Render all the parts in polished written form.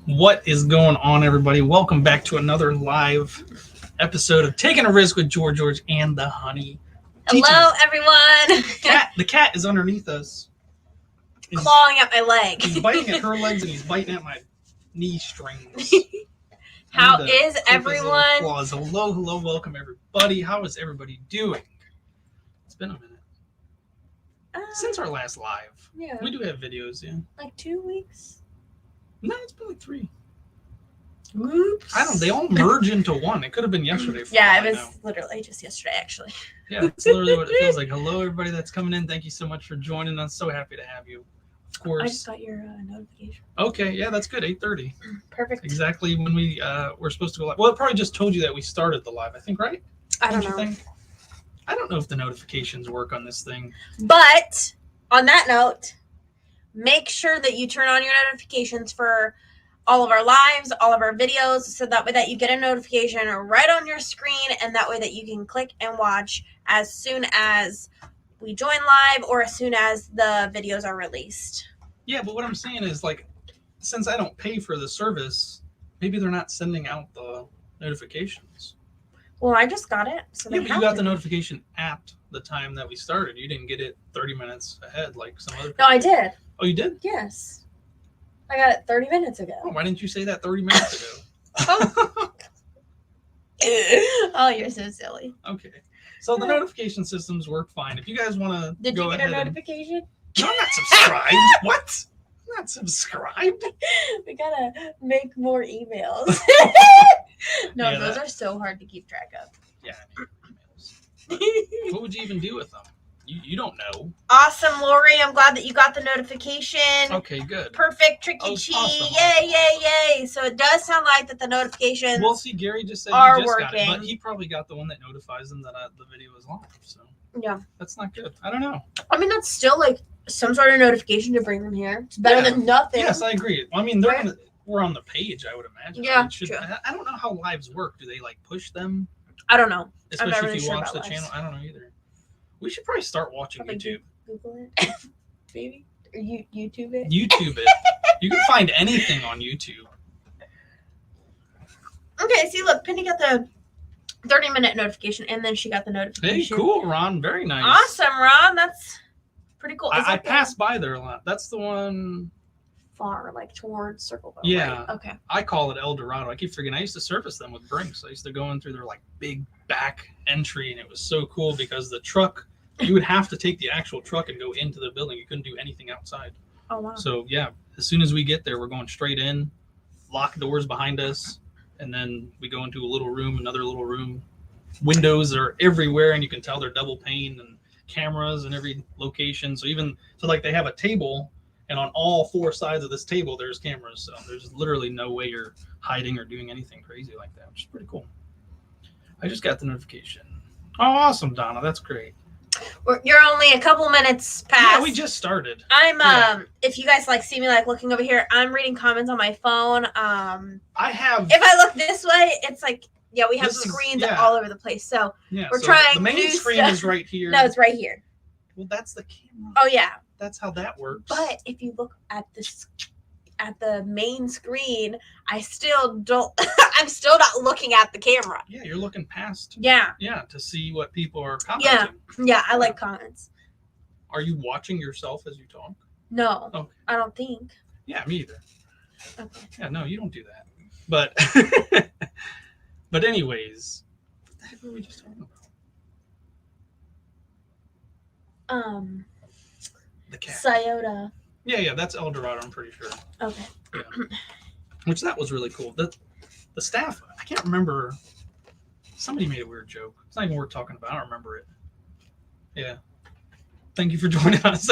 What is going on, everybody? Welcome back to another live episode of Taking a Risk with George and the Honey. Hello, everyone. The cat is underneath us. He's clawing at my leg. He's biting at her legs and he's biting at my knee strings. How is everyone? Claws. Hello, welcome everybody. How is everybody doing? It's been a minute since our last live. Yeah, we do have videos. Yeah, like 2 weeks. No, it's been like 3. Oops. I don't. They all merge into one. It could have been yesterday. Yeah, it was literally just yesterday, actually. Yeah, it's literally what it feels like. Hello, everybody that's coming in. Thank you so much for joining us. So happy to have you. Of course. I just got your notification. Okay, yeah, that's good. 8:30. Perfect. Exactly when we were supposed to go live. Well, it probably just told you that we started the live. I think, right? I don't know. I don't know if the notifications work on this thing. But on that note, make sure that you turn on your notifications for all of our lives, all of our videos, so that way that you get a notification right on your screen, and that way that you can click and watch as soon as we join live or as soon as the videos are released. Yeah, but what I'm saying is, like, since I don't pay for the service, maybe they're not sending out the notifications. Well, I just got it. So yeah, but you got the notification at the time that we started. You didn't get it 30 minutes ahead like some other people. No, I did. Oh, you did? Yes. I got it 30 minutes ago. Oh, why didn't you say that 30 minutes ago? Oh, you're so silly. Okay. So the notification systems work fine. If you guys want to Did you get a notification? No, I'm not subscribed. What? I'm not subscribed. We gotta make more emails. No, yeah, those are so hard to keep track of. Yeah, emails. What would you even do with them? You don't know. Awesome, Lori. I'm glad that you got the notification. Okay, good. Perfect, Tricky Chi. Awesome. Yay. So it does sound like that the notifications Well, see, Gary just said are he just working. Got it, but he probably got the one that notifies them that the video is live. So yeah. That's not good. I don't know. I mean, that's still like some sort of notification to bring them here. It's better than nothing. Yes, I agree. I mean, we're on the page, I would imagine. Yeah, true. I don't know how lives work. Do they, like, push them? I don't know. Especially if you watch the channel. I don't know either. We should probably start watching YouTube. Google it. Maybe. Or YouTube it. YouTube it. You can find anything on YouTube. Okay, see, look, Penny got the 30-minute notification, and then she got the notification. Hey, cool, Ron. Very nice. Awesome, Ron. That's pretty cool. I passed by there a lot. That's the one... far, like towards Circleville. Yeah. Right? Okay. I call it El Dorado. I keep forgetting. I used to service them with Brinks. I used to go in through their, like, big back entry, and it was so cool because the truck... You would have to take the actual truck and go into the building. You couldn't do anything outside. Oh, wow. So, yeah, as soon as we get there, we're going straight in, lock doors behind us, and then we go into a little room, another little room. Windows are everywhere, and you can tell they're double pane, and cameras in every location. So like they have a table, and on all 4 sides of this table, there's cameras. So there's literally no way you're hiding or doing anything crazy like that, which is pretty cool. I just got the notification. Oh, awesome, Donna. That's great. You're only a couple minutes past. Yeah, we just started. I'm if you guys like see me like looking over here, I'm reading comments on my phone. I have. If I look this way, it's like we have screens all over the place. So we're trying. The main screen is right here. No, it's right here. Well, that's the camera. Oh yeah. That's how that works. But if you look at the main screen, I still don't. I'm still not looking at the camera. Yeah, you're looking past. Yeah. Yeah, to see what people are commenting. Yeah, I like comments. Are you watching yourself as you talk? No, okay. I don't think. Yeah, me either. Okay. Yeah, no, you don't do that. But anyways, what the heck were we just talking about? The cat. Scioto. Yeah, that's El Dorado, I'm pretty sure. Okay. Yeah. Which that was really cool. The staff, I can't remember. Somebody made a weird joke. It's not even worth talking about. I don't remember it. Yeah. Thank you for joining us.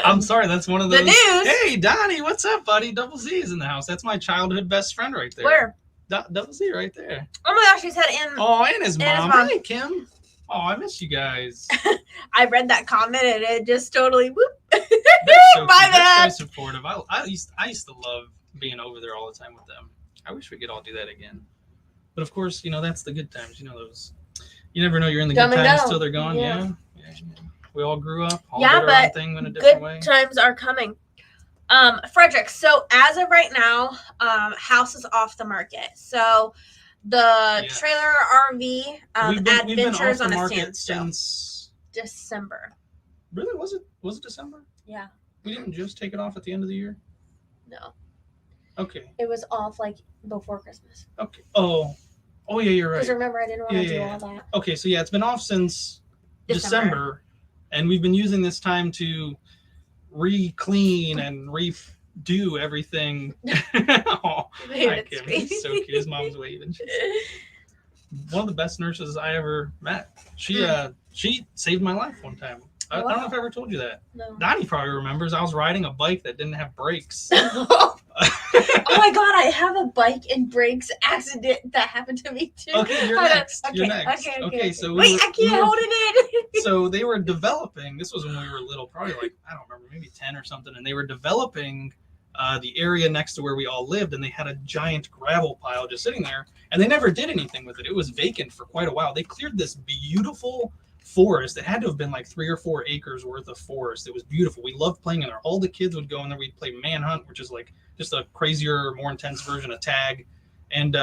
I'm sorry, that's one of those. The news. Hey, Donnie, what's up, buddy? Double Z is in the house. That's my childhood best friend right there. Where? Double Z right there. Oh my gosh, he said in. Oh, and his mom. Hey, Kim. Oh, I miss you guys. I read that comment and it just totally whoop. So my bad. They're so supportive. I used to love being over there all the time with them. I wish we could all do that again. But of course, that's the good times. Those. You never know you're in the good times till they're gone. Yeah. We all grew up. All Yeah, did our own but thing in a different good way. times are coming. Frederick, so as of right now, house is off the market. So the Yes. trailer RV We've been off adventures the on a market standstill. since. December. Really? Was it December? Yeah. We didn't just take it off at the end of the year. No. Okay. It was off like before Christmas. Okay. Oh yeah, you're right. Because remember, I didn't want to do all that. Okay, so yeah, it's been off since December, and we've been using this time to re-clean and redo everything. Oh, hi, Kim. She's so cute. His mom's waving. She's one of the best nurses I ever met. She saved my life one time. I don't know if I ever told you that. No. Donnie probably remembers. I was riding a bike that didn't have brakes. Oh my god, I have a bike and brakes accident that happened to me too. Okay, you're next. You're next. Okay. So wait, I can't hold it in. So they were developing. This was when we were little, probably like I don't remember, maybe 10 or something. And they were developing the area next to where we all lived, and they had a giant gravel pile just sitting there, and they never did anything with it. It was vacant for quite a while. They cleared this beautiful forest. It had to have been like 3 or 4 acres worth of forest. It was beautiful. We loved playing in there. All the kids would go in there. We'd play Manhunt, which is like just a crazier, more intense version of tag. And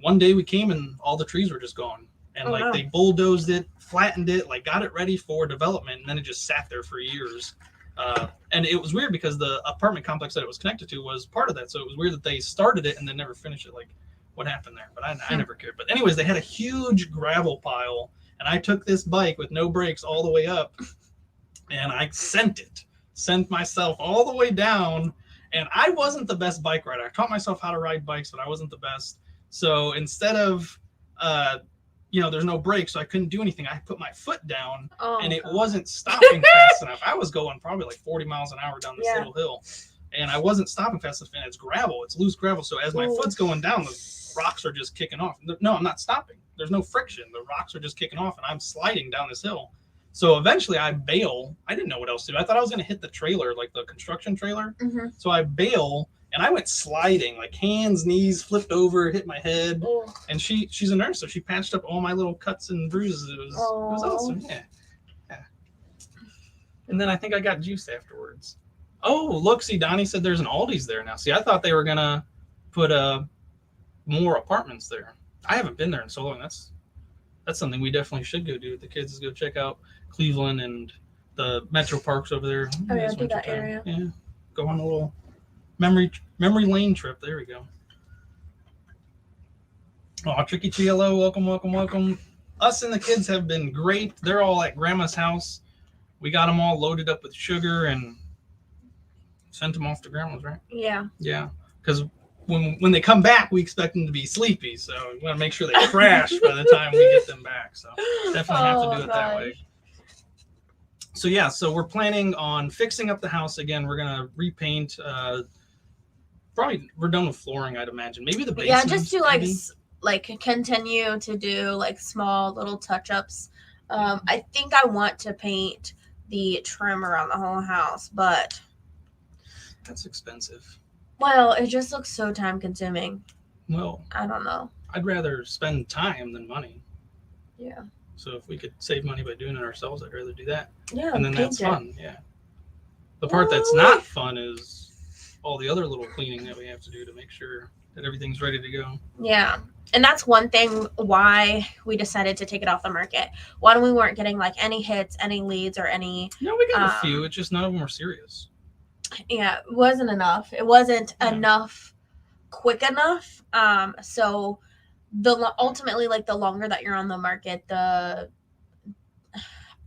one day we came and all the trees were just gone. And they bulldozed it, flattened it, like got it ready for development, and then it just sat there for years. And it was weird because the apartment complex that it was connected to was part of that. So it was weird that they started it and then never finished it. Like, what happened there? But I never cared. But anyways, they had a huge gravel pile, and I took this bike with no brakes all the way up, and I sent myself all the way down. And I wasn't the best bike rider. I taught myself how to ride bikes, but I wasn't the best. So instead of, there's no brakes, so I couldn't do anything. I put my foot down, and it wasn't stopping fast enough. I was going probably like 40 miles an hour down this little hill, and I wasn't stopping fast enough. And it's gravel. It's loose gravel. So as my foot's going down, the rocks are just kicking off. No, I'm not stopping. There's no friction. The rocks are just kicking off, and I'm sliding down this hill. So eventually I bail. I didn't know what else to do. I thought I was going to hit the trailer, like the construction trailer. Mm-hmm. So I bail, and I went sliding, like hands, knees, flipped over, hit my head. Oh. And she's a nurse, so she patched up all my little cuts and bruises. It was awesome. Yeah. And then I think I got juice afterwards. Oh, look, see, Donnie said there's an Aldi's there now. See, I thought they were going to put more apartments there. I haven't been there in so long. That's something we definitely should go do with the kids, is go check out Cleveland and the metro parks over there. Oh yeah, do that area. Yeah, go on a little memory lane trip. There we go. Oh, Tricky Hello, welcome. Us and the kids have been great. They're all at Grandma's house. We got them all loaded up with sugar and sent them off to Grandma's, right? Yeah. Yeah, because when they come back, we expect them to be sleepy, so we want to make sure they crash by the time we get them back. So definitely have to do it that way. So yeah, so we're planning on fixing up the house again. We're gonna repaint. Probably we're done with flooring, I'd imagine. Maybe the basement. Yeah, just to like continue to do like small little touch-ups. I think I want to paint the trim around the whole house, but that's expensive. Well, it just looks so time consuming. Well, I don't know. I'd rather spend time than money. Yeah. So if we could save money by doing it ourselves, I'd rather do that. Yeah. And then that's fun. Yeah. The part that's not fun is all the other little cleaning that we have to do to make sure that everything's ready to go. Yeah. And that's one thing why we decided to take it off the market. One, we weren't getting like any hits, any leads, or any. No, we got a few. It's just none of them were serious. Yeah, it wasn't enough. It wasn't enough quick enough. So ultimately, like the longer that you're on the market,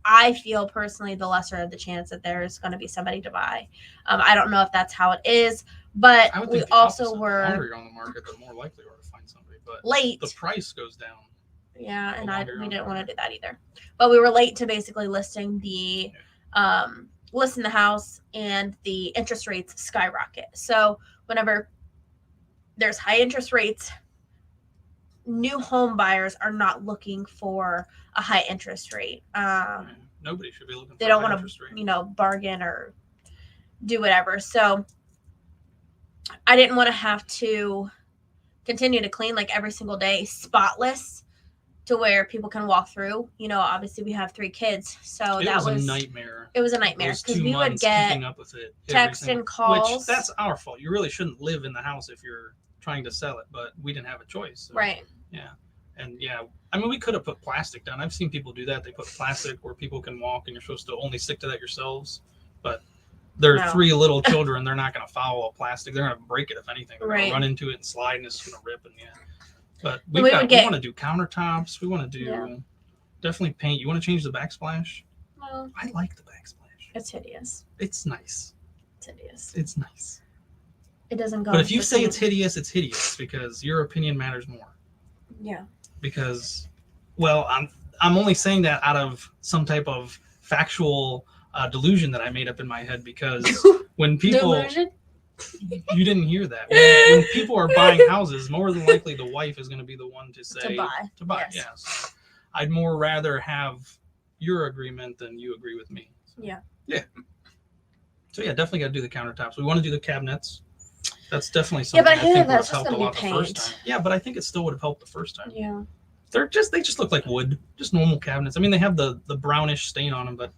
I feel personally the lesser of the chance that there's going to be somebody to buy. I don't know if that's how it is, but we also were. The longer you're on the market, the more likely we are to find somebody. But late. The price goes down. Yeah, and we didn't want to do that either. But we were late to basically listing the. List the house, and the interest rates skyrocket. So whenever there's high interest rates, new home buyers are not looking for a high interest rate. Nobody should be looking. They don't want to, bargain or do whatever. So I didn't want to have to continue to clean like every single day, spotless, to where people can walk through. You know, obviously we have 3 kids, so It that was a nightmare. It was a nightmare Those because 2 we would months get keeping up with it, texts and calls. Which that's our fault. You really shouldn't live in the house if you're trying to sell it, but we didn't have a choice. So, right. Yeah. And I mean, we could have put plastic down. I've seen people do that. They put plastic where people can walk, and you're supposed to only stick to that yourselves. But they're No. 3 little children. They're not going to follow a plastic. They're going to break it if anything. They're going Right. to run into it and slide, and it's going to rip. And but We we would get- want to do countertops. We want to do definitely paint. You want to change the backsplash? No, I like the backsplash. it's hideous. It's nice. It's hideous. It's nice. It doesn't go. But if you with say the- it's hideous because your opinion matters more. yeah, Because, well, I'm only saying that out of some type of factual delusion that I made up in my head, because when people delusion. you didn't hear that when people are buying houses, more than likely the wife is going to be the one to say To buy. Yes. Yeah, so I'd more rather have your agreement than you agree with me. So, Yeah. So definitely got to do the countertops. We want to do the cabinets. That's definitely something but I feel like would that's have just helped a gonna lot be the first paint. time. Yeah, but I think it still would have helped the first time. Yeah. They just look like wood, just normal cabinets. I mean, they have the brownish stain on them, but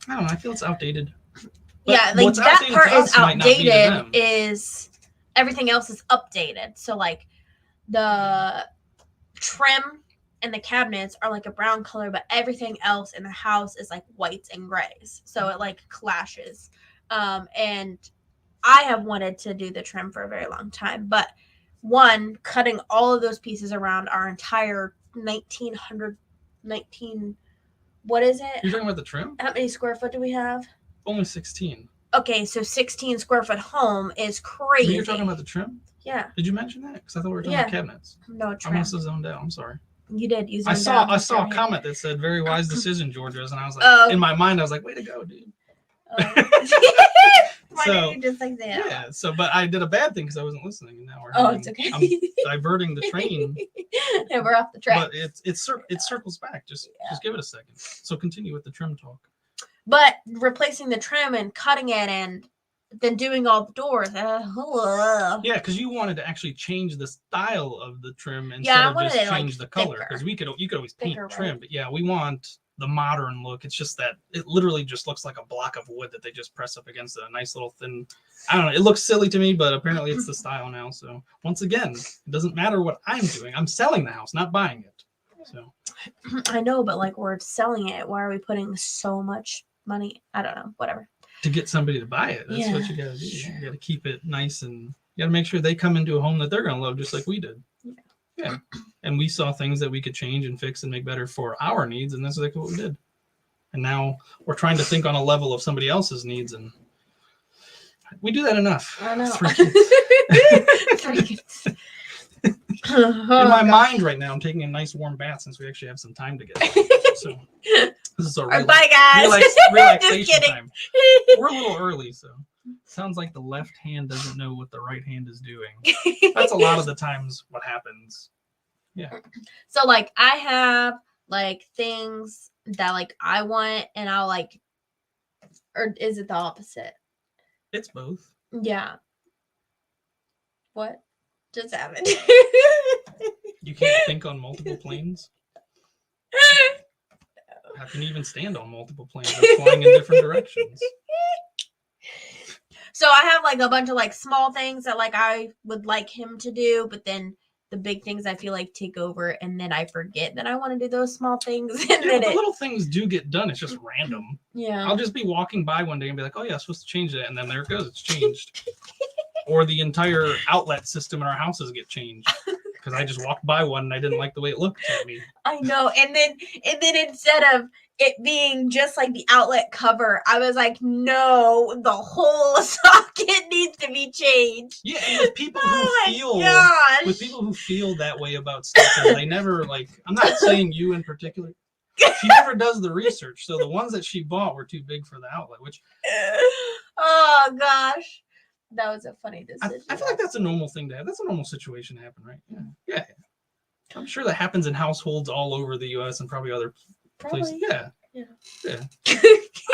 I don't know. I feel it's outdated. But Yeah, like what's that outdated part to is us might not be to outdated. them. Is everything else is updated? So like the trim and the cabinets are like a brown color, but everything else in the house is like whites and grays. So it like clashes. And I have wanted to do the trim for a very long time, but one, cutting all of those pieces around our entire 19, what is You're it? talking about the trim? How many square foot do we have? Only 16. Okay, so 16 square foot home is But crazy. you're talking about the trim? Yeah, Did you mention that? Because I thought we were talking Yeah. about cabinets. no I trim. must have zoned out. I'm sorry. You did use. I saw a comment that said "very wise decision, Georgia's," and I was like, Oh. in my mind, I was like, "Way to go, dude!" Why So, did you just like that? Yeah. So, but I did a bad thing because I wasn't listening, and now we're Oh, having- it's okay. I'm diverting the train, And we're off the track. but it circles back. Just give it a second. So continue with the trim talk. But replacing the trim and cutting it and then doing all the doors. Yeah, because you wanted to actually change the style of the trim instead Yeah, I of wanted just it, like, change the color. thicker. Because you could always paint Thicker, trim, right? but yeah, we want the modern look. It's just that it literally just looks like a block of wood that they just press up against a nice little thin. I don't know. It looks silly to me, but apparently it's the style now. So once again, it doesn't matter what I'm doing. I'm selling the house, not buying it. So I know, but like we're selling it. Why are we putting so much money? I don't know. Whatever. to get somebody to buy it, that's what you got to do. You got to keep it nice, and you got to make sure they come into a home that they're going to love, just like we did. Yeah. And we saw things that we could change and fix and make better for our needs, and that's exactly what we did. And now we're trying to think on a level of somebody else's needs, and we do that enough. I know. 3 kids. 3 kids. In my mind right now, I'm taking a nice warm bath since we actually have some time together. So this is a All right, bye guys. relaxation Just kidding. time. We're a little early, so sounds like the left hand doesn't know what the right hand is doing. That's a lot of the times what happens. Yeah. So like I have like things that like I want and I'll like, or is it the opposite? It's both. Yeah. What just happened? You can't think on multiple planes. How can you even stand on multiple planes? They're flying in different directions. So I have like a bunch of like small things that like I would like him to do, but then the big things I feel like take over, and then I forget that I want to do those small things. And Yeah, then but the little things do get done. It's just random. yeah. I'll just be walking by one day and be like, "Oh yeah, I'm supposed to change that," and then there it goes. It's changed. Or the entire outlet system in our houses get changed because I just walked by one and I didn't like the way it looked at me. I know. And then instead of it being just like the outlet cover, I was like, no, the whole socket needs to be changed. Yeah, and with people who Oh my feel gosh. with people who feel that way about stuff, and they never like. I'm not saying you in particular. She never does the research, so the ones that she bought were too big for the outlet. Which Oh gosh. That was a funny decision. I feel like that's a normal thing to have. That's a normal situation to happen, right? Yeah. I'm sure that happens in households all over the U.S. and probably other places. Probably. Yeah.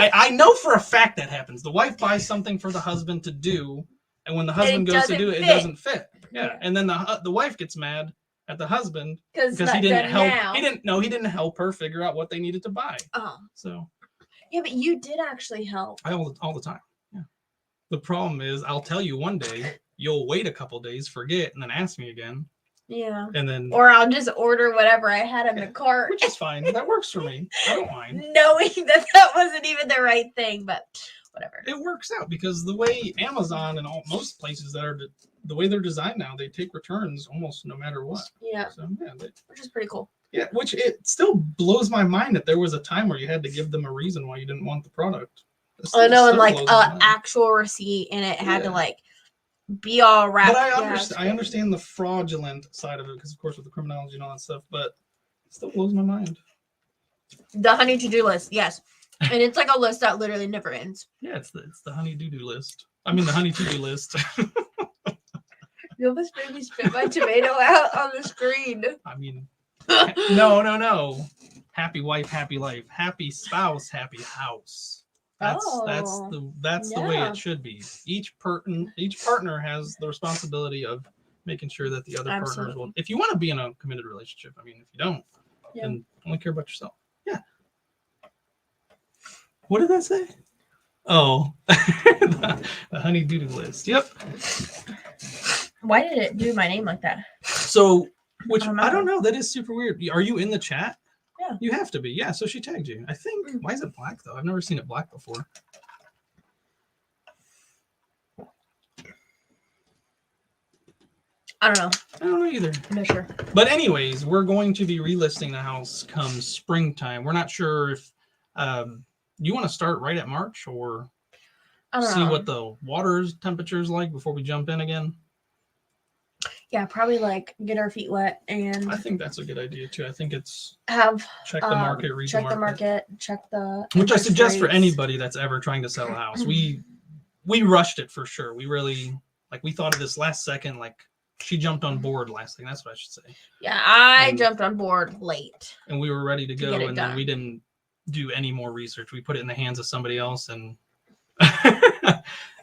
I know for a fact that happens. The wife buys something for the husband to do, and when the husband goes to do it, it doesn't doesn't fit. Yeah. And then the wife gets mad at the husband because because he didn't help. He didn't help her figure out what they needed to buy. Oh, So yeah, but you did actually help. all the time. Yeah. The problem is, I'll tell you one day, you'll wait a couple days, forget, and then ask me again. Yeah. And then, or I'll just order whatever I had in the cart, which is fine. That works for me. I don't mind. knowing that wasn't even the right thing, but whatever. It works out because the way Amazon and most places that are the way they're designed now, they take returns almost no matter what. Yeah. So yeah, Which is pretty cool. yeah. Which it still blows my mind that there was a time where you had to give them a reason why you didn't want the product. I know, and like blows my mind. actual receipt, and it had to Yeah. like be all wrapped. But Yeah, I understand the fraudulent side of it because, of course, with the criminology and all that stuff. But it still blows my mind. The honey to-do list, yes, and it's like a list that literally never ends. Yeah, it's the honey doo-doo list. I mean, the honey to-do list. You almost made me spit my tomato out on the screen. I mean, no. Happy wife, happy life. Happy spouse, happy house. That's the way yeah. it should be. Each partner has the responsibility of making sure that the other partners Absolutely. will. If you want to be in a committed relationship, I mean, if you don't, Yeah. then only care about yourself. Yeah. What did that say? Oh, the honey doo-doo list. Yep. Why did it do my name like that? So, which I don't I don't know. know. That is super weird. Are you in the chat? Yeah. You have to be. Yeah. So she tagged you. I think. Mm. Why is it black though? I've never seen it black before. I don't know. I don't know either. I'm not sure. But anyways, we're going to be relisting the house come springtime. We're not sure if you want to start right at March or I don't see know. what the water's temperature is like before we jump in again. Yeah, probably like get our feet wet and I think that's a good idea too. I think it's have check the market, read check the market. check the Which I interest suggest for rates. anybody that's ever trying to sell a house. We rushed it for sure. We really we thought of this last second. Like she jumped on board last thing. That's what I should say. Yeah, I And- jumped on board late. And we were ready to go, get it and then done. we didn't do any more research. We put it in the hands of somebody else, and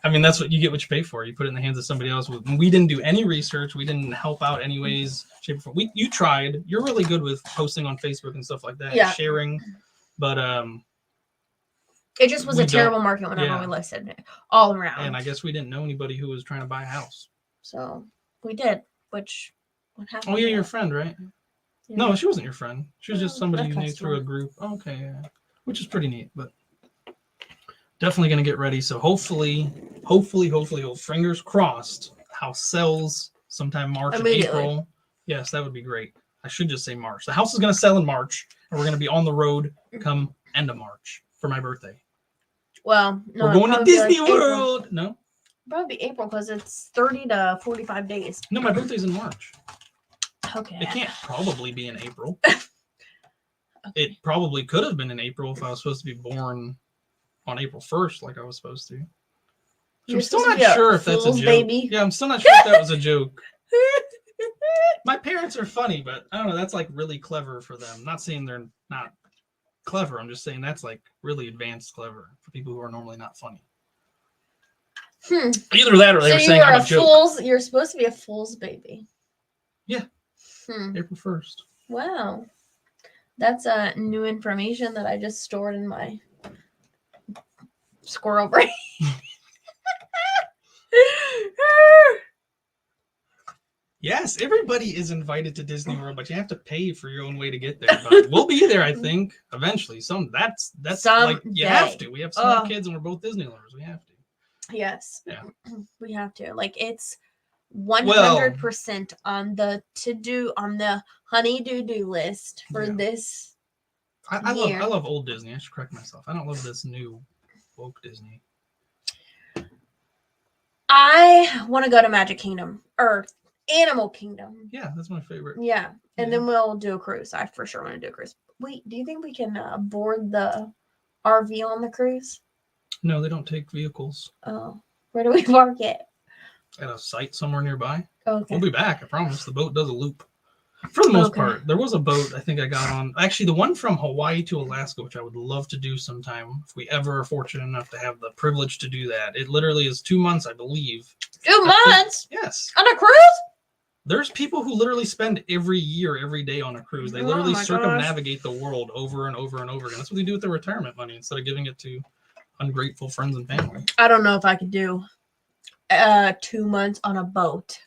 I mean that's what you get. What you pay for. You put it in the hands of somebody else. We didn't do any research. We didn't help out anyways, shape or form. You tried. You're really good with posting on Facebook and stuff like that. Yeah. Sharing, but It just was We a don't- terrible market whenever yeah. we listed it all around. and I guess we didn't know anybody who was trying to buy a house. So we did, which what happened? Oh, yeah, to your that? friend, right? Yeah. No, she wasn't your friend. She was just Oh, somebody a you knew customer. through a group. Oh, okay, yeah. Which is pretty neat, but definitely going to get ready. So hopefully, fingers crossed, house sells sometime March and Immediately. April. Yes, that would be great. I should just say March. The house is going to sell in March, and we're going to be on the road come end of March for my birthday. Well, no, we're it'd going to probably be like Disney April. World. No, Probably be April because it's 30 to 45 days. no, my birthday's in March. Okay. It can't probably be in April. It probably could have been in April if I was supposed to be born on April 1st, like I was supposed to. You're I'm still supposed not to be a sure if that's a fool's joke. baby. Yeah, I'm still not sure if that was a joke. My parents are funny, but I don't know. That's like really clever for them. Not saying they're not clever. I'm just saying that's like really advanced clever for people who are normally not funny. Either that or they So were saying you're I'm a a joke. fool's. You're supposed to be a fool's baby. Yeah. Hmm. April 1st. Wow. That's new information that I just stored in my squirrel brain. Yes, everybody is invited to Disney World, but you have to pay for your own way to get there. But we'll be there, I think, eventually. That's like you have to. We have small kids, and we're both Disney lovers. We have to. Yes. Yeah. We have to. Like it's 100% on the honey do list for Yeah. this. I Year. love old Disney. I should correct myself. I don't love this new woke Disney. I want to go to Magic Kingdom or Animal Kingdom. Yeah, that's my favorite. Yeah. And Yeah. then we'll do a cruise. I for sure want to do a cruise. Wait, do you think we can board the RV on the cruise? No, they don't take vehicles Oh, where do we park it? at a site somewhere nearby. Okay. We'll be back. I promise. The boat does a loop. For the most Okay. part, there was a boat I think I got on. Actually, the one from Hawaii to Alaska, which I would love to do sometime if we ever are fortunate enough to have the privilege to do that. It literally is 2 months, I believe. 2 months Yes. on a cruise? There's people who literally spend every year, every day on a cruise. They Oh literally my gosh. circumnavigate the world over and over and over again. That's what they do with their retirement money instead of giving it to ungrateful friends and family. I don't know if I could do 2 months on a boat.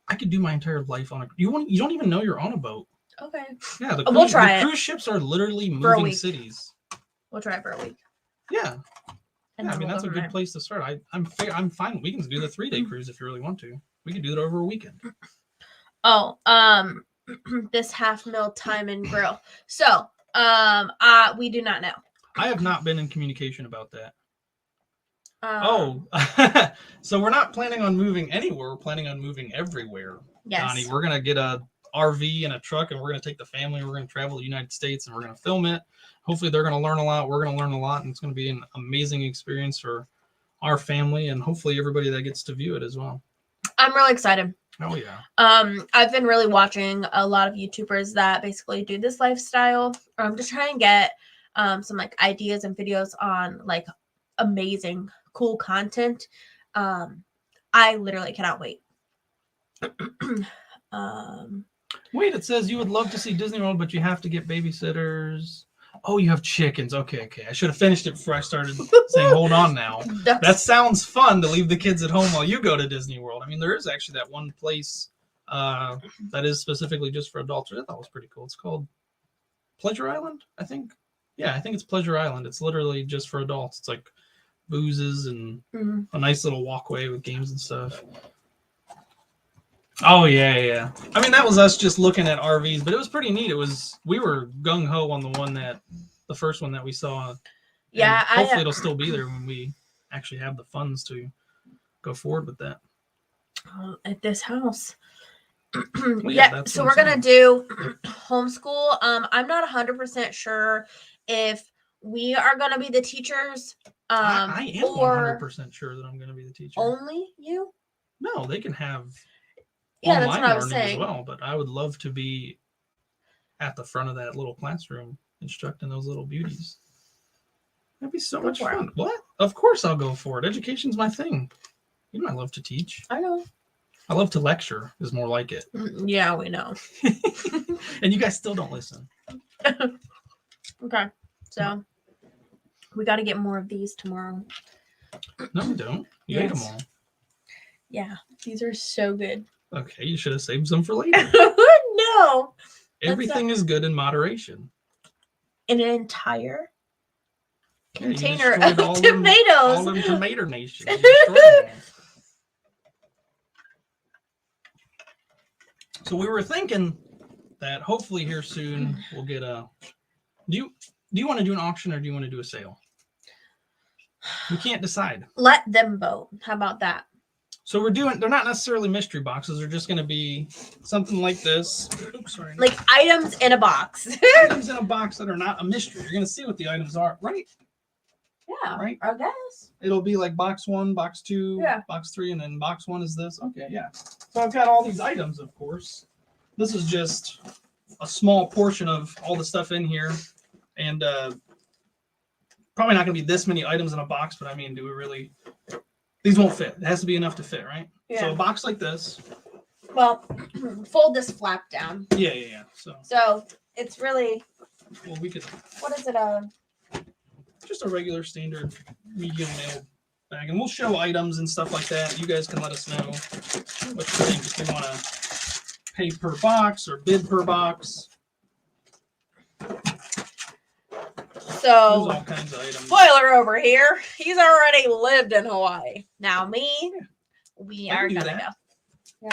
I could do my entire life on a. You don't even know you're on a boat. Okay. Yeah, We'll try the it. cruise ships are literally For a moving week. cities. We'll try it for a week. Yeah. And Yeah, I then mean, we'll that's go a from good place to start. I'm fine. We can do the 3-day cruise if you really want to. We could do it over a weekend. Oh, this half mil time and grill. So, we do not know. I have not been in communication about that. Um, So we're not planning on moving anywhere. We're planning on moving everywhere. yes. Donnie, we're gonna get a RV and a truck, and we're gonna take the family. We're gonna travel the United States, and we're gonna film it. Hopefully, they're gonna learn a lot. We're gonna learn a lot, and it's gonna be an amazing experience for our family, and hopefully everybody that gets to view it as well. I'm really excited. Oh yeah. I've been really watching a lot of YouTubers that basically do this lifestyle. To try and get some like ideas and videos on like amazing, cool content. I literally cannot wait. Wait, it says you would love to see Disney World, but you have to get babysitters. Oh, you have chickens. Okay. I should have finished it before I started saying, hold on now. That sounds fun to leave the kids at home while you go to Disney World. I mean, there is actually that one place that is specifically just for adults, which I thought was pretty cool. It's called Pleasure Island, I think. Yeah, I think it's Pleasure Island. It's literally just for adults. It's like boozes and a nice little walkway with games and stuff. Oh yeah. I mean, that was us just looking at RVs, but it was pretty neat. We were gung ho on the first one that we saw. Yeah, hopefully it'll still be there when we actually have the funds to go forward with that. At this house. Well, yeah, so we're gonna do homeschool. I'm not 100% sure if we are gonna be the teachers. I am 100% sure that I'm gonna be the teacher. Only you? No, they can have Yeah, that's online what I was learning saying. as well, but I would love to be at the front of that little classroom instructing those little beauties. That'd be so much fun. What? Of course I'll go for it. Education's my thing. You know I love to teach. I know. I love to lecture is more like it. Yeah, we know. And you guys still don't listen. Okay. So we got to get more of these tomorrow. No, we don't. You ate them all. Yeah, these are so good. Okay, you should have saved some for later. No. Everything is good in moderation. An entire container Yeah, of tomatoes. All them tomato nations. You destroyed them all. So we were thinking that hopefully here soon we'll get a. Do you want to do an auction or do you want to do a sale? We can't decide. Let them vote. How about that? So they're not necessarily mystery boxes. They're just going to be something like this. Oops, sorry. Like items in a box. Items in a box that are not a mystery. You're going to see what the items are, right? Yeah, right. I guess. It'll be like box 1, box 2, Yeah. box 3, and then box 1 is this. Okay, yeah. So I've got all these items, of course. This is just a small portion of all the stuff in here. And probably not going to be this many items in a box, but I mean, do we really... These won't fit. It has to be enough to fit, right? Yeah. So a box like this. Well, fold this flap down. Yeah. So it's really... Well, we could... What is it? Just a regular standard medium mail bag. And we'll show items and stuff like that. You guys can let us know what you think. If you want to pay per box or bid per box. So, there's all kinds of items. spoiler over here. He's already lived in Hawaii. Now me, we I are can do gonna that.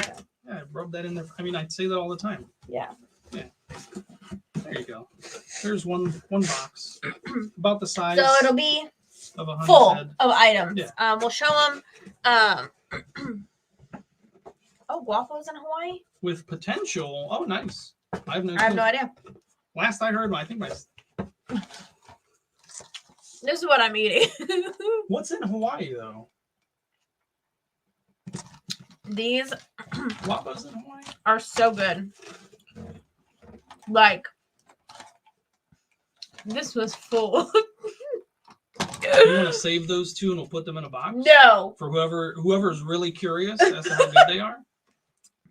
go. Yeah, I rub that in there. I mean, I'd say that all the time. Yeah. There you go. There's one box. About the size So it'll be of a honey full head. of items. Yeah. We'll show them. Oh, guapos in Hawaii? With potential. Oh, nice. I have no no idea. Last I heard, I think This is what I'm eating. What's in Hawaii, though? These Guapos in Hawaii? are so good. Like, this was full. You want to save those two and we'll put them in a box? No. For whoever's really curious as to how good they are?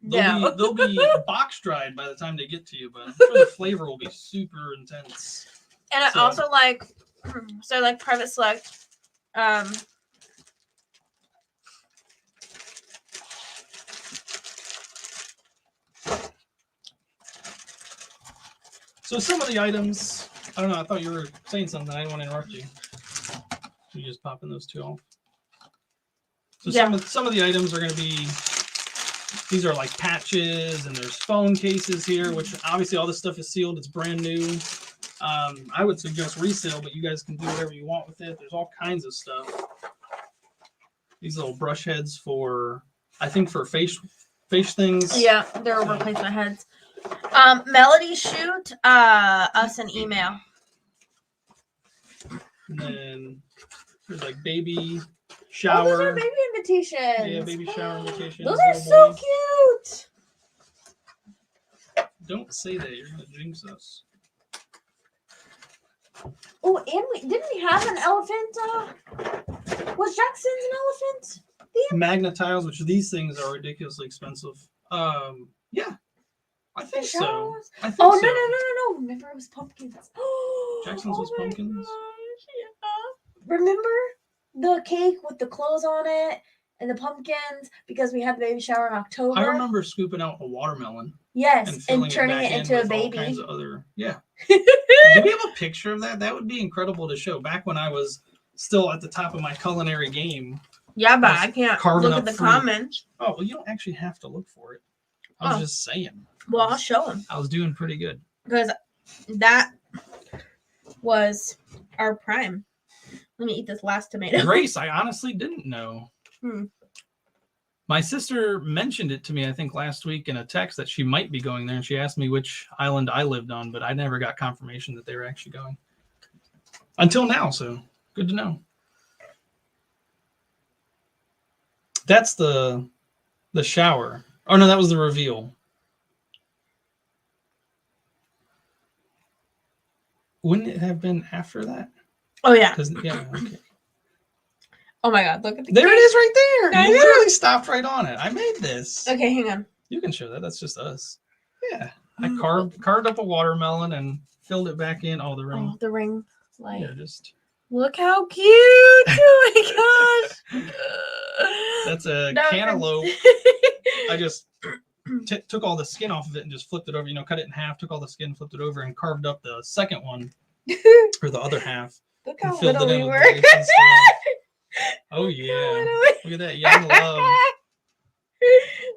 No. They'll be box dried by the time they get to you, but I'm sure the flavor will be super intense. And I So- also like, so like Private Select. So some of the items, I don't know. I thought you were saying something. I didn't want to interrupt you. You just popping those two off. So Yeah. some of the items are going to be. These are like patches, and there's phone cases here, which obviously all this stuff is sealed. It's brand new. I would suggest resale, but you guys can do whatever you want with it. There's all kinds of stuff. These little brush heads for, I think, for face things. Yeah, they're replacement heads. Melody, shoot us an email. And then there's like baby Oh, shower. those are baby invitations. Yeah, baby shower invitations. Those are little so boy. cute. Don't say that. You're gonna jinx us. Oh, and didn't we have an elephant? Was Jackson's an elephant? Magna tiles, which these things are ridiculously expensive. Yeah, I think The so. showers? I think Oh, so. no. Remember, it was pumpkins. Jackson's was my pumpkins? gosh, yeah. Remember the cake with the clothes on it and the pumpkins because we had the baby shower in October? I remember scooping out a watermelon Yes, filling and turning back it in into a with all kinds baby. of other, yeah. Do we have a picture of that? That would be incredible to show. Back when I was still at the top of my culinary game. Yeah, but I can't Carving look up at the fruit. comments. Oh, well, you don't actually have to look for it. I was Oh. just saying. Well, I'll show them I was doing pretty good. because that was our prime. Let me eat this last tomato. Grace, I honestly didn't know. My sister mentioned it to me, I think, last week in a text that she might be going there, and she asked me which island I lived on, but I never got confirmation that they were actually going. Until now, so good to know. That's the shower. Oh, no, that was the reveal. Wouldn't it have been after that? Oh yeah. 'Cause, yeah, okay. Oh my god, look at the There it cake. is right there. I You know. literally stopped right on it. I made this. Okay, hang on. You can show that. That's just us. Yeah. I carved up a watermelon and filled it back in. Oh, the ring. Oh, the ring light. Yeah, just Look how cute! Oh my gosh! that's a No, cantaloupe. I just took all the skin off of it and just flipped it over. Cut it in half. Took all the skin, flipped it over, and carved up the second one or the other half. Look And how filled little it we in with were. grapes and stuff. Oh How yeah! little we- Look at that young love.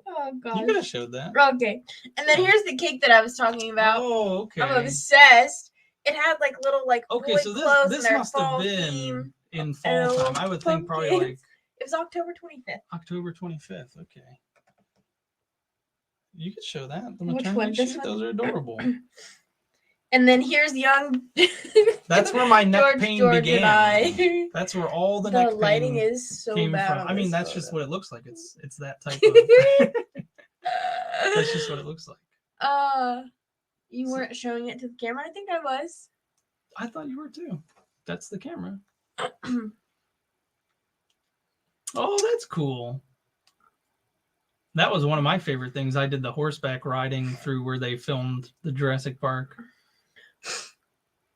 Oh You gosh. could have showed that. Okay, and then here's the cake that I was talking about. Oh, okay. I'm obsessed. It had like little Okay, boy so clothes this and their must have fall been theme. in and fall little time. I would think probably pumpkins. like It was October 25th. October 25th. Okay. You could show that. The Which maternity one? This shoot. one? Those are adorable. And then here's young. That's where my neck pain George began. and I. That's where all the The neck lighting pain is so came bad. from. on I mean, this that's just photo. what it looks like. It's that type of. That's just what it looks like. You weren't showing it to the camera. I think I was. I thought you were too. That's the camera. Oh, that's cool. That was one of my favorite things. I did the horseback riding through where they filmed the Jurassic Park.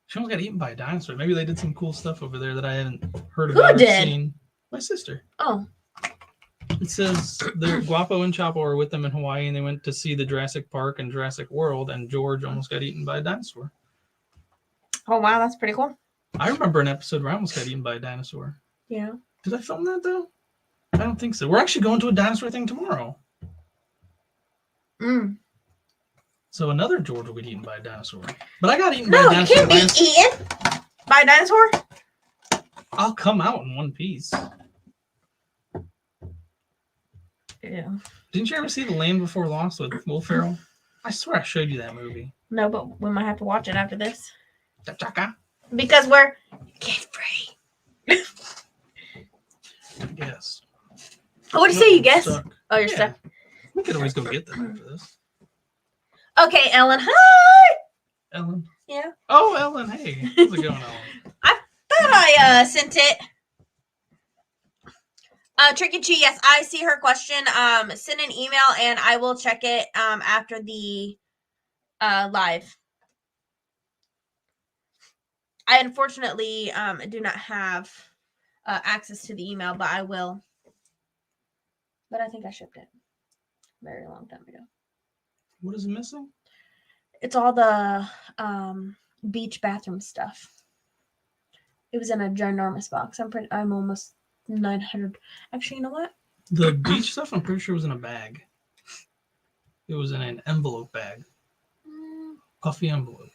She almost got eaten by a dinosaur. Maybe they did some cool stuff over there that I haven't heard Who about or did? seen. My sister. Oh, It says their Guapo and Chapo were with them in Hawaii, and they went to see the Jurassic Park and Jurassic World, and George almost got eaten by a dinosaur. oh wow, that's pretty cool. I remember an episode where I almost got eaten by a dinosaur. Yeah. Did I film that though? I don't think so. We're actually going to a dinosaur thing tomorrow. So another George will get eaten by a dinosaur. But I got eaten by No, a you dinosaur can't be last. eaten by a dinosaur. I'll come out in one piece. Yeah. Didn't you ever see The Land Before Lost with Will Ferrell? I swear I showed you that movie. No, but we might have to watch it after this Chaka. because we're kid free. Yes. What do you say? You guess? Stuck. Oh, you're Yeah. stuck. We could always go get them after this. Okay, Ellen. Hi. Ellen. Yeah. Oh, Ellen. Hey. How's it going, Ellen? Thought I sent it. Tricky Chi, yes, I see her question. Send an email and I will check it after the live. I unfortunately do not have access to the email, but I will. But I think I shipped it a very long time ago. What is missing? It's all the beach bathroom stuff. It was in a ginormous box. I'm almost 900. Actually, you know what? The beach stuff, I'm pretty sure was in a bag. It was in an envelope bag. Puffy envelope.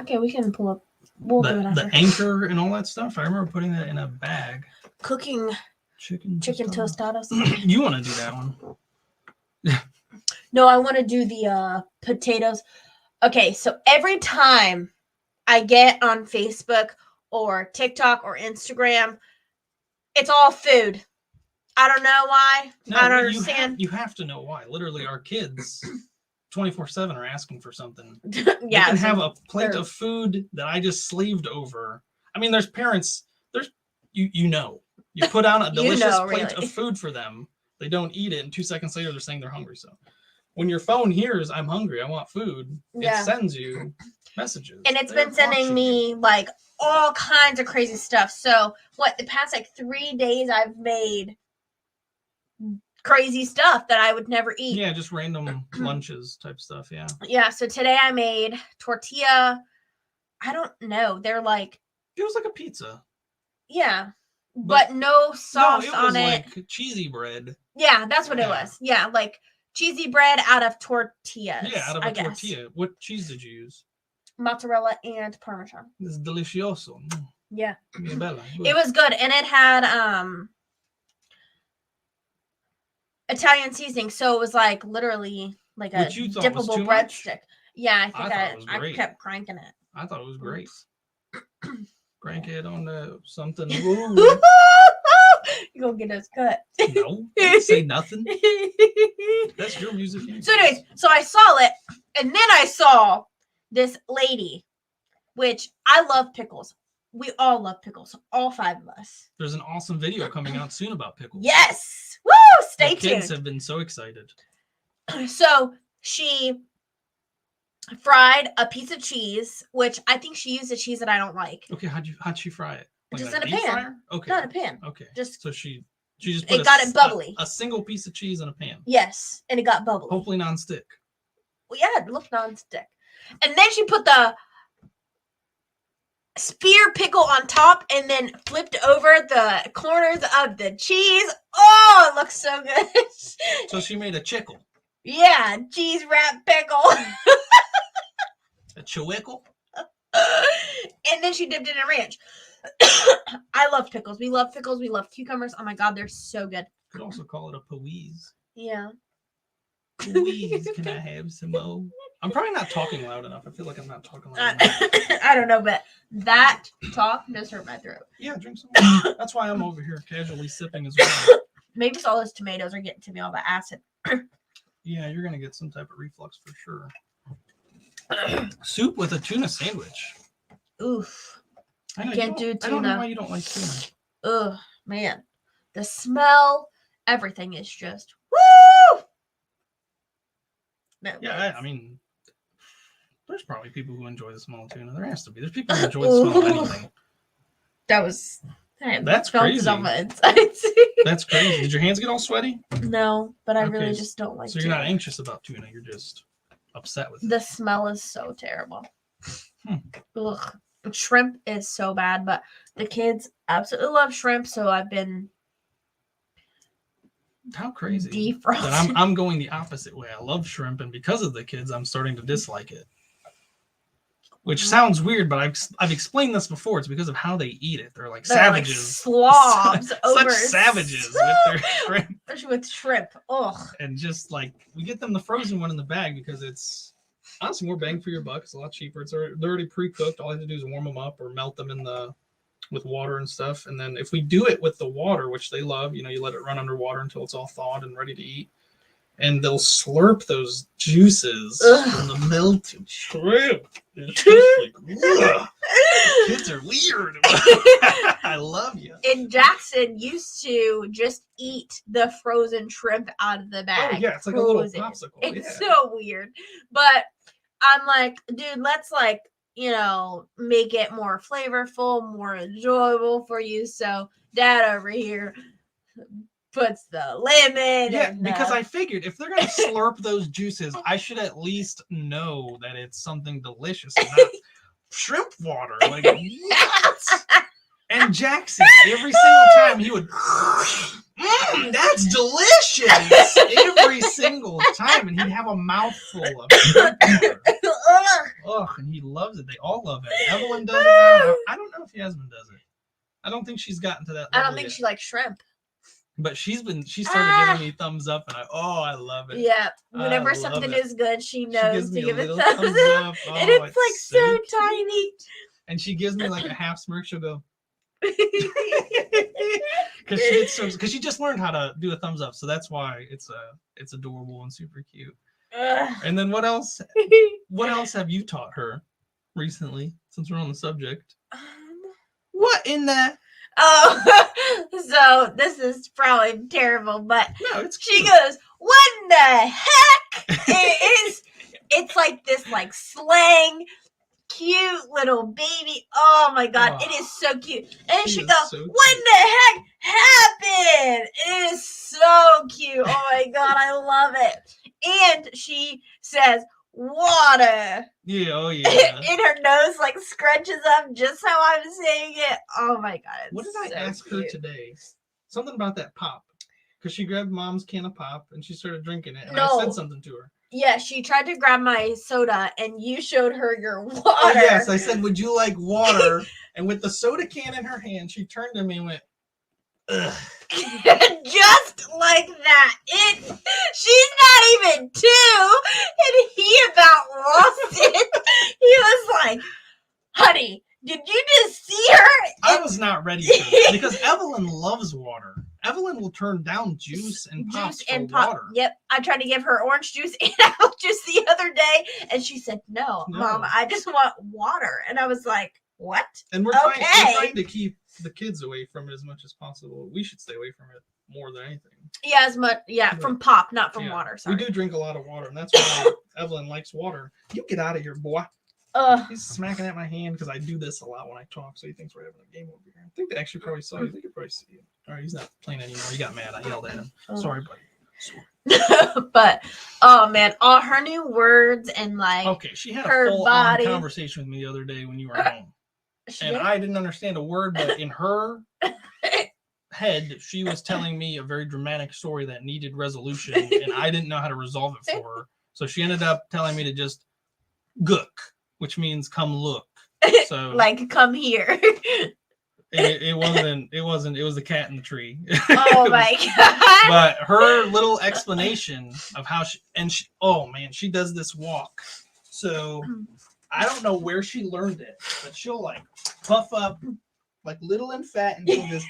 Okay, we can pull up. We'll do it after. The anchor and all that stuff. I remember putting that in a bag. Cooking chicken tostadas. You want to do that one? No, I want to do the potatoes. Okay, so every time I get on Facebook or TikTok or Instagram, it's all food. I don't know why. No, I don't understand. You have to know why. Literally, our kids 24/7 are asking for something. Yeah, they can have a plate of food that I just slaved over. I mean, there's parents. There's you know. You put out a delicious plate of food for them. They don't eat it, and 2 seconds later, they're saying they're hungry. So, when your phone hears "I'm hungry, I want food," it sends you messages. And it's been sending me like all kinds of crazy stuff. So, the past like 3 days, I've made crazy stuff that I would never eat. Yeah, just random lunches type stuff. Yeah. Yeah. So today I made tortilla. I don't know. They're like. It was like a pizza. Yeah. But no sauce on it. Like cheesy bread. Yeah, that's what it was. Yeah, like cheesy bread out of tortillas. Yeah, out of a tortilla. What cheese did you use? Mozzarella and Parmesan. It's delicioso. Yeah. Bella. It was good, and it had Italian seasoning, so it was like literally like a dippable breadstick. Yeah, I kept cranking it. I thought it was great. Crank it on something. You gonna get us cut? No, I didn't say nothing. That's your music. So anyways, so I saw it, and then I saw this lady, which I love pickles. We all love pickles, all 5 of us. There's an awesome video coming out soon about pickles. Yes! Woo! Stay tuned. Kids have been so excited. So she fried a piece of cheese, which I think she used a cheese that I don't like. Okay, how'd she fry it? Like just in a pan. Fryer? Okay. Not a pan. Okay. Just so she just put got it bubbly. A single piece of cheese in a pan. Yes, and it got bubbly. Hopefully non-stick. Well, yeah, it looked non-stick. And then she put the spear pickle on top and then flipped over the corners of the cheese. Oh, it looks so good. So she made a chickle. Yeah, cheese wrap pickle. A chiwickle? And then she dipped it in ranch. I love pickles. We love pickles. We love cucumbers. Oh my God, they're so good. You could also call it a Pawese. Yeah. Pawese, can I have some more? I'm probably not talking loud enough. I feel like I'm not talking loud enough. I don't know, but that talk does hurt my throat. Yeah, drink some more. That's why I'm over here casually sipping as well. Maybe it's all those tomatoes are getting to me, all the acid. Yeah, you're going to get some type of reflux for sure. Soup with a tuna sandwich. Oof. I can't do tuna. I don't know why you don't like tuna. Ugh, man. The smell, everything is just woo! No, yeah, I mean, there's probably people who enjoy the smell of tuna. There has to be. There's people who enjoy the smell of anything. That's crazy. On my insides. That's crazy. Did your hands get all sweaty? No, but I really just don't like. So you're not anxious about tuna. You're just upset with it. The smell is so terrible. Ugh. Shrimp is so bad, but the kids absolutely love shrimp, so I've been how crazy defrosted. That I'm going the opposite way. I love shrimp, and because of the kids, I'm starting to dislike it. Which sounds weird, but I've explained this before. It's because of how they eat it. They're like savages, like slobs, such savages with their shrimp. With shrimp, ugh. And just like we get them the frozen one in the bag because it's honestly more bang for your buck. It's a lot cheaper. They're already pre-cooked. All I have to do is warm them up or melt them with water and stuff. And then if we do it with the water, which they love, you let it run underwater until it's all thawed and ready to eat. and they'll slurp those juices Ugh. from the melted shrimp. It's just like, ugh. Kids are weird. I love you. And Jackson used to just eat the frozen shrimp out of the bag. Oh yeah, it's like a little Frozen. popsicle. It's Yeah. so weird. But I'm like, dude, let's like, make it more flavorful, more enjoyable for you. So Dad over here puts the lemon. Yeah, and because the- I figured if they're gonna slurp those juices, I should at least know that it's something delicious and not shrimp water. Like what? And Jackson, every single time he would, that's delicious. Every single time, and he'd have a mouthful of shrimp water. Ugh, and he loves it. They all love it. Evelyn does it now. I don't know if Yasmin does it. I don't think she's gotten to that level I don't think yet. she likes shrimp. But she started giving me thumbs up, and I love it. Yeah. Whenever love something it. is good, she She knows gives to me a give it little thumbs thumbs up. up. And Oh, it's like so cute. tiny. And she gives me like a half smirk. She'll go, because she just learned how to do a thumbs up, so that's why it's adorable and super cute. Ugh. And then what else have you taught her recently, since we're on the subject? What in the Oh, so this is probably terrible, but no, it's she cute. goes, "What in the heck?" It's like this like slang, cute little baby. Oh my god, it is so cute. And She she is goes, so "What in cute. the heck happened?" It is so cute. Oh my god, I love it. And she says, "Water." Yeah, oh yeah. And her nose like scrunches up just how I'm saying it. Oh my god. It's What did I so ask her cute. today? Something about that pop. Because she grabbed Mom's can of pop and she started drinking it. And No. I said something to her. Yeah, she tried to grab my soda and you showed her your water. Oh, yes, I said, would you like water? And with the soda can in her hand, she turned to me and went, ugh. Just like that. She's not even 2. And he about lost it. He was like, "Honey, did you just see her?" I was not ready for that because Evelyn loves water. Evelyn will turn down juice and pops Juice and for pop. water. Yep. I tried to give her orange juice and apple juice the other day, and she said, "No, No. Mom, I just want water." And I was like, "What?" And we're Okay. trying to keep the kids away from it as much as possible. We should stay away from it more than anything. Yeah, as much. Yeah, from pop, not from Yeah. water. Sorry. We do drink a lot of water, and that's why Evelyn likes water. You get out of here, boy. He's smacking at my hand because I do this a lot when I talk, so he thinks we're having a game over here. I think they actually probably saw you. They could probably see you. All right, he's not playing anymore. He got mad. I yelled at him. Sorry, buddy. Sorry. But oh man, all her new words and like Okay, she had a her full-on body. conversation with me the other day when you were home. she And did- I didn't understand a word, but in her head, she was telling me a very dramatic story that needed resolution, and I didn't know how to resolve it for her. So she ended up telling me to just gook, which means come look. So like come here. it wasn't. It was the cat in the tree. Oh my god. But her little explanation of how oh man, she does this walk. So I don't know where she learned it, but she'll like puff up like little and fat and she'll just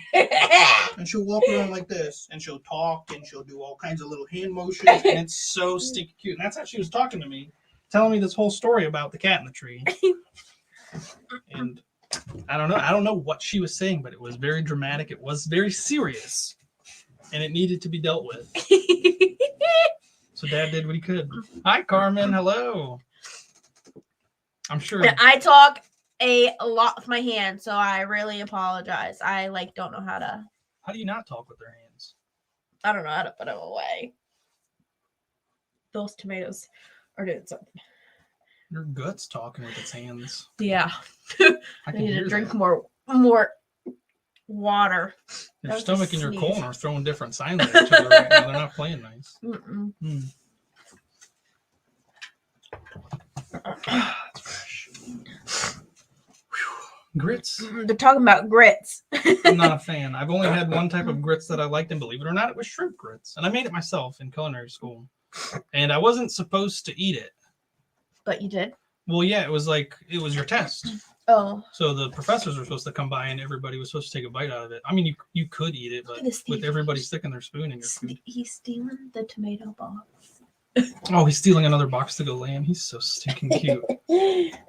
and she'll walk around like this and she'll talk and she'll do all kinds of little hand motions and it's so stinky cute. And that's how she was talking to me, telling me this whole story about the cat in the tree. And I don't know what she was saying, but it was very dramatic. It was very serious. And it needed to be dealt with. So Dad did what he could. Hi, Carmen. Hello. I'm sure. I talk a lot with my hands, so I really apologize. I like don't know how to. How do you not talk with their hands? I don't know how to put them away. Those tomatoes are doing something. Your gut's talking with its hands. Yeah, I I can need hear to drink that. more water. Your That was a stomach and your sneeze. colon are throwing different signs at each other right now. They're not playing nice. Mm-mm. That's fresh. Grits. They're talking about grits. I'm not a fan. I've only had one type of grits that I liked, and believe it or not, it was shrimp grits. And I made it myself in culinary school. And I wasn't supposed to eat it. But you did. Well, yeah, it was your test. Oh, So the professors were supposed to come by and everybody was supposed to take a bite out of it. I mean, you could eat it, Look but at this with thief. everybody sticking their spoon in your food. He's stealing the tomato box. Oh, he's stealing another box to go land. He's so stinking cute.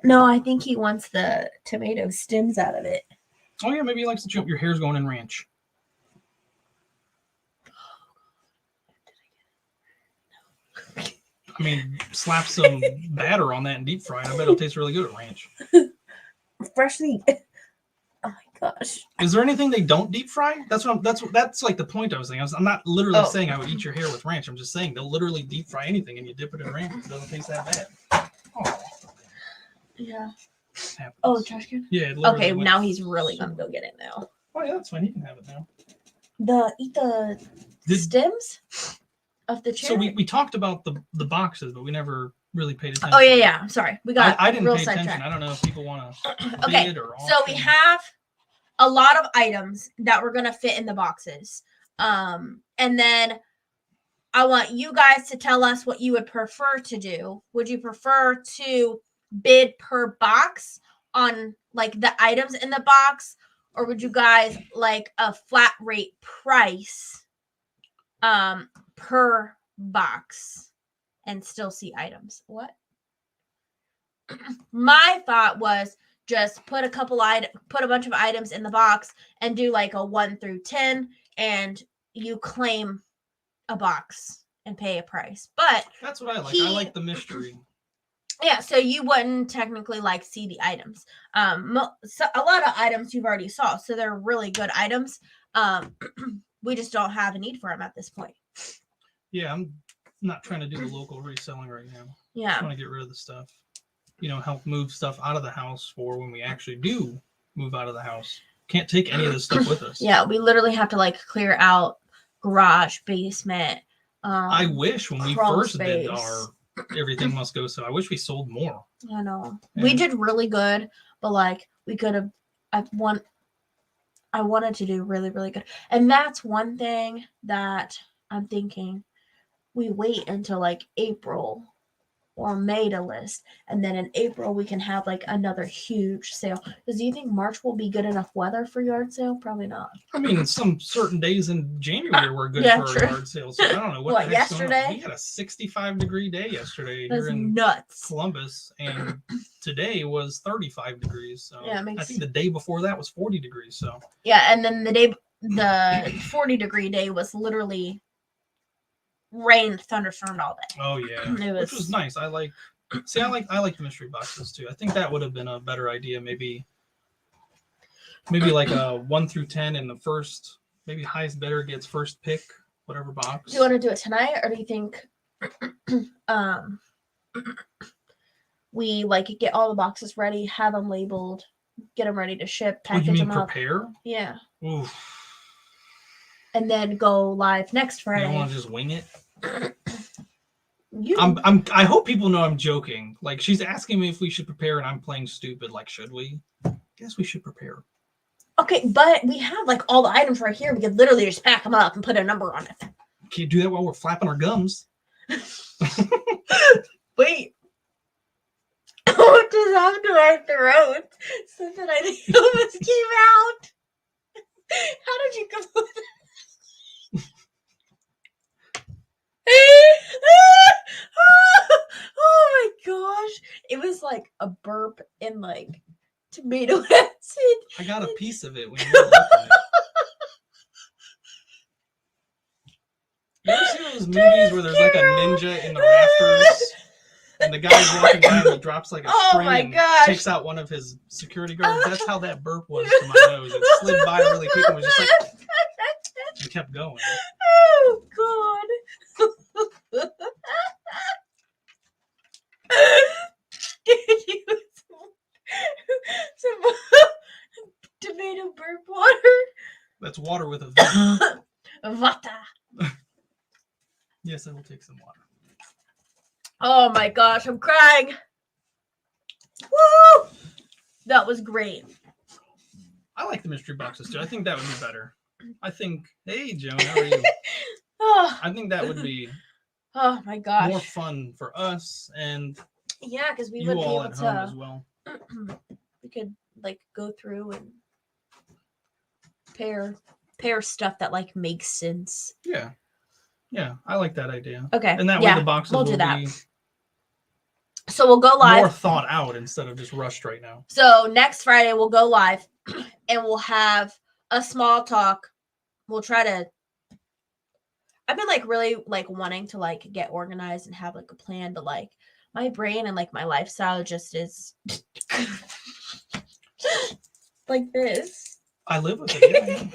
No, I think he wants the tomato stems out of it. Oh yeah, maybe he likes to chew up your hair's going in ranch. I mean, slap some batter on that and deep fry it. I bet it'll taste really good at ranch. Freshly. Oh my gosh. Is there anything they don't deep fry? That's like the point I was thinking. I'm not literally Oh. saying I would eat your hair with ranch. I'm just saying they'll literally deep fry anything and you dip it in ranch. It doesn't taste that bad. Oh, Yeah. happens. Oh, trash can? Yeah. It literally Okay, went- now he's really gonna go get it now. Oh yeah, that's fine. You can have it now. Eat the Did- stems of the cherry. So we talked about the boxes, but we never really paid attention. Oh yeah. I'm sorry. We got I didn't real pay attention. sidetracked. I don't know if people want to Okay, bid or so we auction. have a lot of items that we're gonna fit in the boxes. And then I want you guys to tell us what you would prefer to do. Would you prefer to bid per box on like the items in the box, or would you guys like a flat rate price per box and still see items? What? My thought was just put a bunch of items in the box and do like a 1 through 10, and you claim a box and pay a price. But That's what I like. I he- like the mystery. yeah, so you wouldn't technically like see the items. So a lot of items you've already saw, so they're really good items. We just don't have a need for them at this point. Yeah, I'm not trying to do the local reselling right now. I Yeah. want to get rid of the stuff. Help move stuff out of the house for when we actually do move out of the house. Can't take any of this stuff with us. Yeah, we literally have to like clear out garage, basement. I wish when we crawl first did space. our everything must go, so I wish we sold more. I know. We Yeah. did really good, but like we could have I wanted to do really, really good. And that's one thing that I'm thinking. We wait until like April or May to list, and then in April we can have like another huge sale. Because do you think March will be good enough weather for yard sale? Probably not. I mean, some certain days in January were good Yeah, for true. a yard sale. So I don't know What, the heck's going on. yesterday? We had a 65-degree day yesterday That's here in nuts. Columbus, and today was 35 degrees. So Yeah, it I makes- think the day before that was 40 degrees. So Yeah, and then the 40-degree day was literally rain, thunderstormed all day. oh yeah, It which was- was nice. I like the mystery boxes too. I think that would have been a better idea. Maybe like a 1 through 10, and the first, maybe highest bidder gets first pick, whatever box. Do you want to do it tonight, or do you think we like get all the boxes ready, have them labeled, get them ready to ship, Oh, you package mean them up? prepare? Yeah, Oof. and then go live next You don't Friday. want to just wing it? You I hope people know I'm joking. Like, she's asking me if we should prepare, and I'm playing stupid. Like, should we? Guess we should prepare. okay? But we have like all the items right here. We could literally just pack them up and put a number on it. Can't do that while we're flapping our gums. Wait. What just happened to our throat? Something I think almost came out. How did you come with that? Oh my gosh. It was like a burp and like tomato acid. I got a piece of it when you were looking at it. You ever see those movies where there's like a ninja in the rafters, and the guy's walking by and he drops like a Oh string my and gosh. takes out one of his security guards? That's how that burp was to my nose. It slid by really quick and was just like, and kept going. Oh god. Did you some tomato burp water? That's water with a V. Vata. Yes, I will take some water. Oh my gosh, I'm crying. Woo! That was great. I like the mystery boxes too. I think that would be better. I think, hey, Joan, how are you? Oh, I think that would be oh my gosh. more fun for us and Yeah, because we you would be all able at home as to. well. We could like go through and pair stuff that like makes sense. Yeah. Yeah, I like that idea. Okay. And that yeah, way the boxes we'll will do that. be So we'll go live. more thought out instead of just rushed right now. So next Friday we'll go live and we'll have a small talk. We'll try to I've been like really like wanting to like get organized and have like a plan, but like my brain and like my lifestyle just is like this. I live with it. Yeah, I know.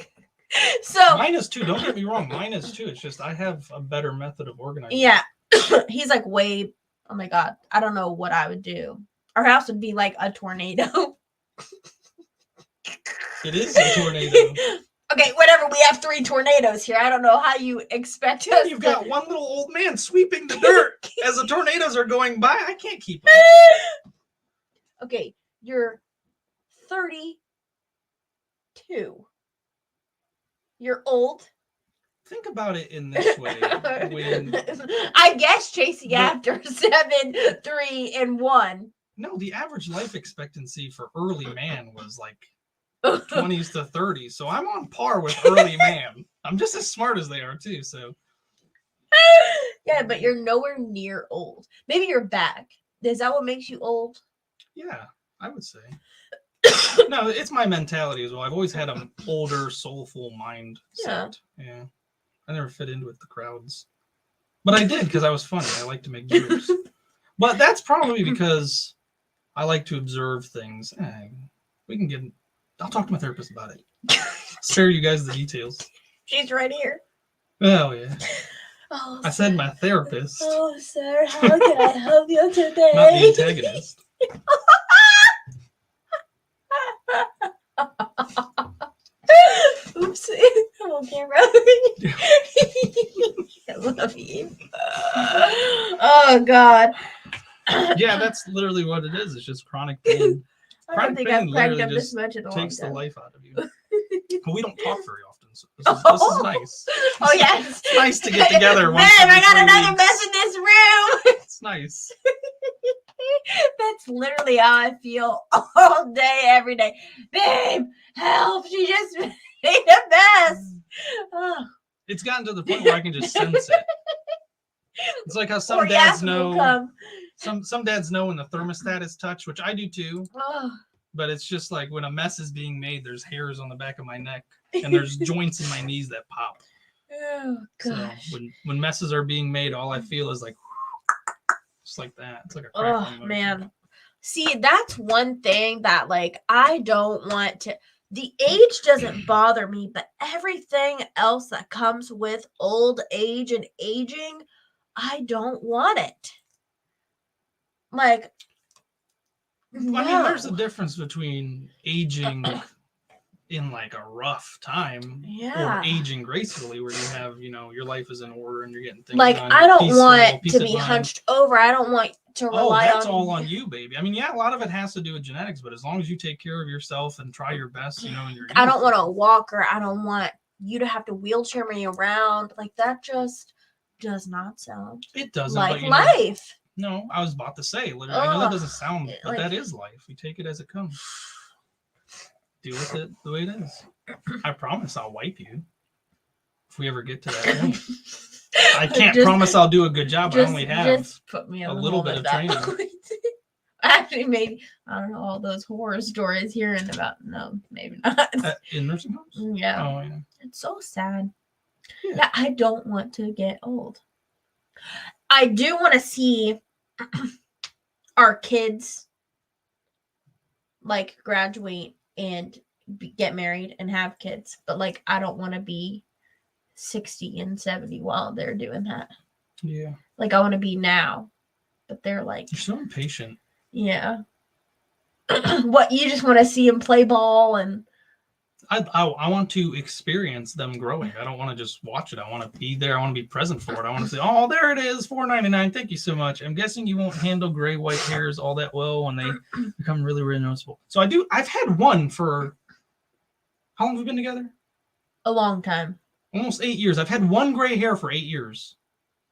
So Mine is too. Don't get me wrong. Mine is too. It's just I have a better method of organizing. yeah, he's like way. Oh my god, I don't know what I would do. Our house would be like a tornado. It is a tornado. Okay, whatever. We have 3 tornadoes here. I don't know how you expect us. You've got one little old man sweeping the dirt as the tornadoes are going by. I can't keep up. Okay, you're 32. You're old. Think about it in this way. When I guess chasing after 7, 3, and 1. no, the average life expectancy for early man was like 20s to 30s. So I'm on par with early man. I'm just as smart as they are too. So Yeah, but you're nowhere near old. Maybe you're back. Is that what makes you old? yeah, I would say. No, it's my mentality as well. I've always had an older, soulful mind set. Yeah. I never fit in with the crowds. But I did because I was funny. I like to make jokes. But that's probably because I like to observe things. We can get... I'll talk to my therapist about it. Spare you guys the details. She's right here. Oh, yeah. Oh, I said my therapist. Oh, sir, how can I help you today? Not the antagonist. Oops. I'm on camera. I love you. Oh, God. Yeah, that's literally what it is. It's just chronic pain. I don't think I've cracked up this much in a long Takes the time. life out of you. But we don't talk very often, so this is nice. Oh, yes. It's nice to get together Babe, once I every got 3 another weeks. mess in this room. It's nice. That's literally how I feel all day, every day. Babe, help. She just made a mess. Oh. It's gotten to the point where I can just sense it. It's like how some dads Orgasm will know. come. Some dads know when the thermostat is touched, which I do too. Oh. But it's just like when a mess is being made, there's hairs on the back of my neck and there's joints in my knees that pop. Oh, gosh. So when messes are being made, all I feel is like just like that. It's like a crackling Oh, motion. man. See, that's one thing that, like, I don't want to. The age doesn't bother me, but everything else that comes with old age and aging, I don't want it. Like, I mean, there's a difference between aging in like a rough time Yeah. or aging gracefully where you have, your life is in order and you're getting things Like, done. I don't peaceful, want peace to of be mind. hunched over. I don't want to rely that's on. all on you, baby. I mean, yeah, a lot of it has to do with genetics, but as long as you take care of yourself and try your best, in your I don't youth. want a walker. I don't want you to have to wheelchair me around. Like, that just does not sound It doesn't, like but life. No, I was about to say, literally, I know that Ugh, doesn't sound, but like- that is life. We take it as it comes. Deal with it the way it is. I promise I'll wipe you if we ever get to that point. I can't promise I'll do a good job. I only have just put me on a the little hold bit at of that training. point. Actually, maybe I don't know all those horror stories hearing about. No, maybe not. in nursing homes. Yeah, Oh yeah. it's so sad. Yeah. Yeah, I don't want to get old. I do want to see our kids like graduate and get married and have kids, but like I don't want to be 60 and 70 while they're doing that. Yeah. Like, I want to be now, but they're like, You're so impatient. yeah. What, you just want to see them play ball and I want to experience them growing. I don't want to just watch it. I want to be there. I want to be present for it. I want to say, oh, there it is, $4.99. Thank you so much. I'm guessing you won't handle gray, white hairs all that well when they become really, really noticeable. So I've had one for, how long have we been together? a long time. Almost 8 years. I've had one gray hair for 8 years.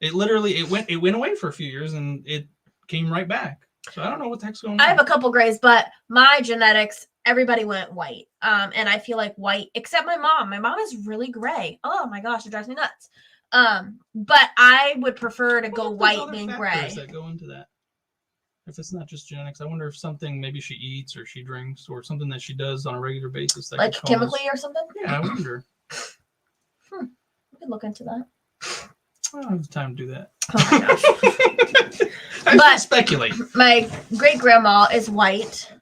It went away for a few years and it came right back. So I don't know what the heck's going on. I have a couple grays, but my genetics everybody went white. And I feel like white, except my mom. My mom is really gray. Oh my gosh, it drives me nuts. But I would prefer to go white than gray. That go into that. If it's not just genetics, I wonder if something maybe she eats or she drinks or something that she does on a regular basis, that like chemically or something. Yeah, I wonder. We could look into that. I don't have time to do that. Oh my gosh. I But speculate. My great grandma is white.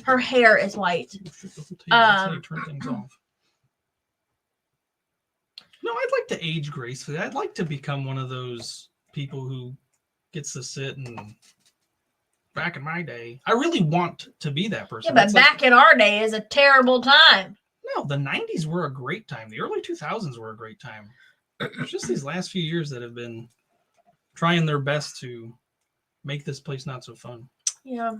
Her hair is white. That's how you turn things off. No, I'd like to age gracefully. I'd like to become one of those people who gets to sit and. Back in my day, I really want to be that person. Yeah, but back in our day is a terrible time. No, the 90s were a great time. The early 2000s were a great time. It's just these last few years that have been trying their best to make this place not so fun. Yeah.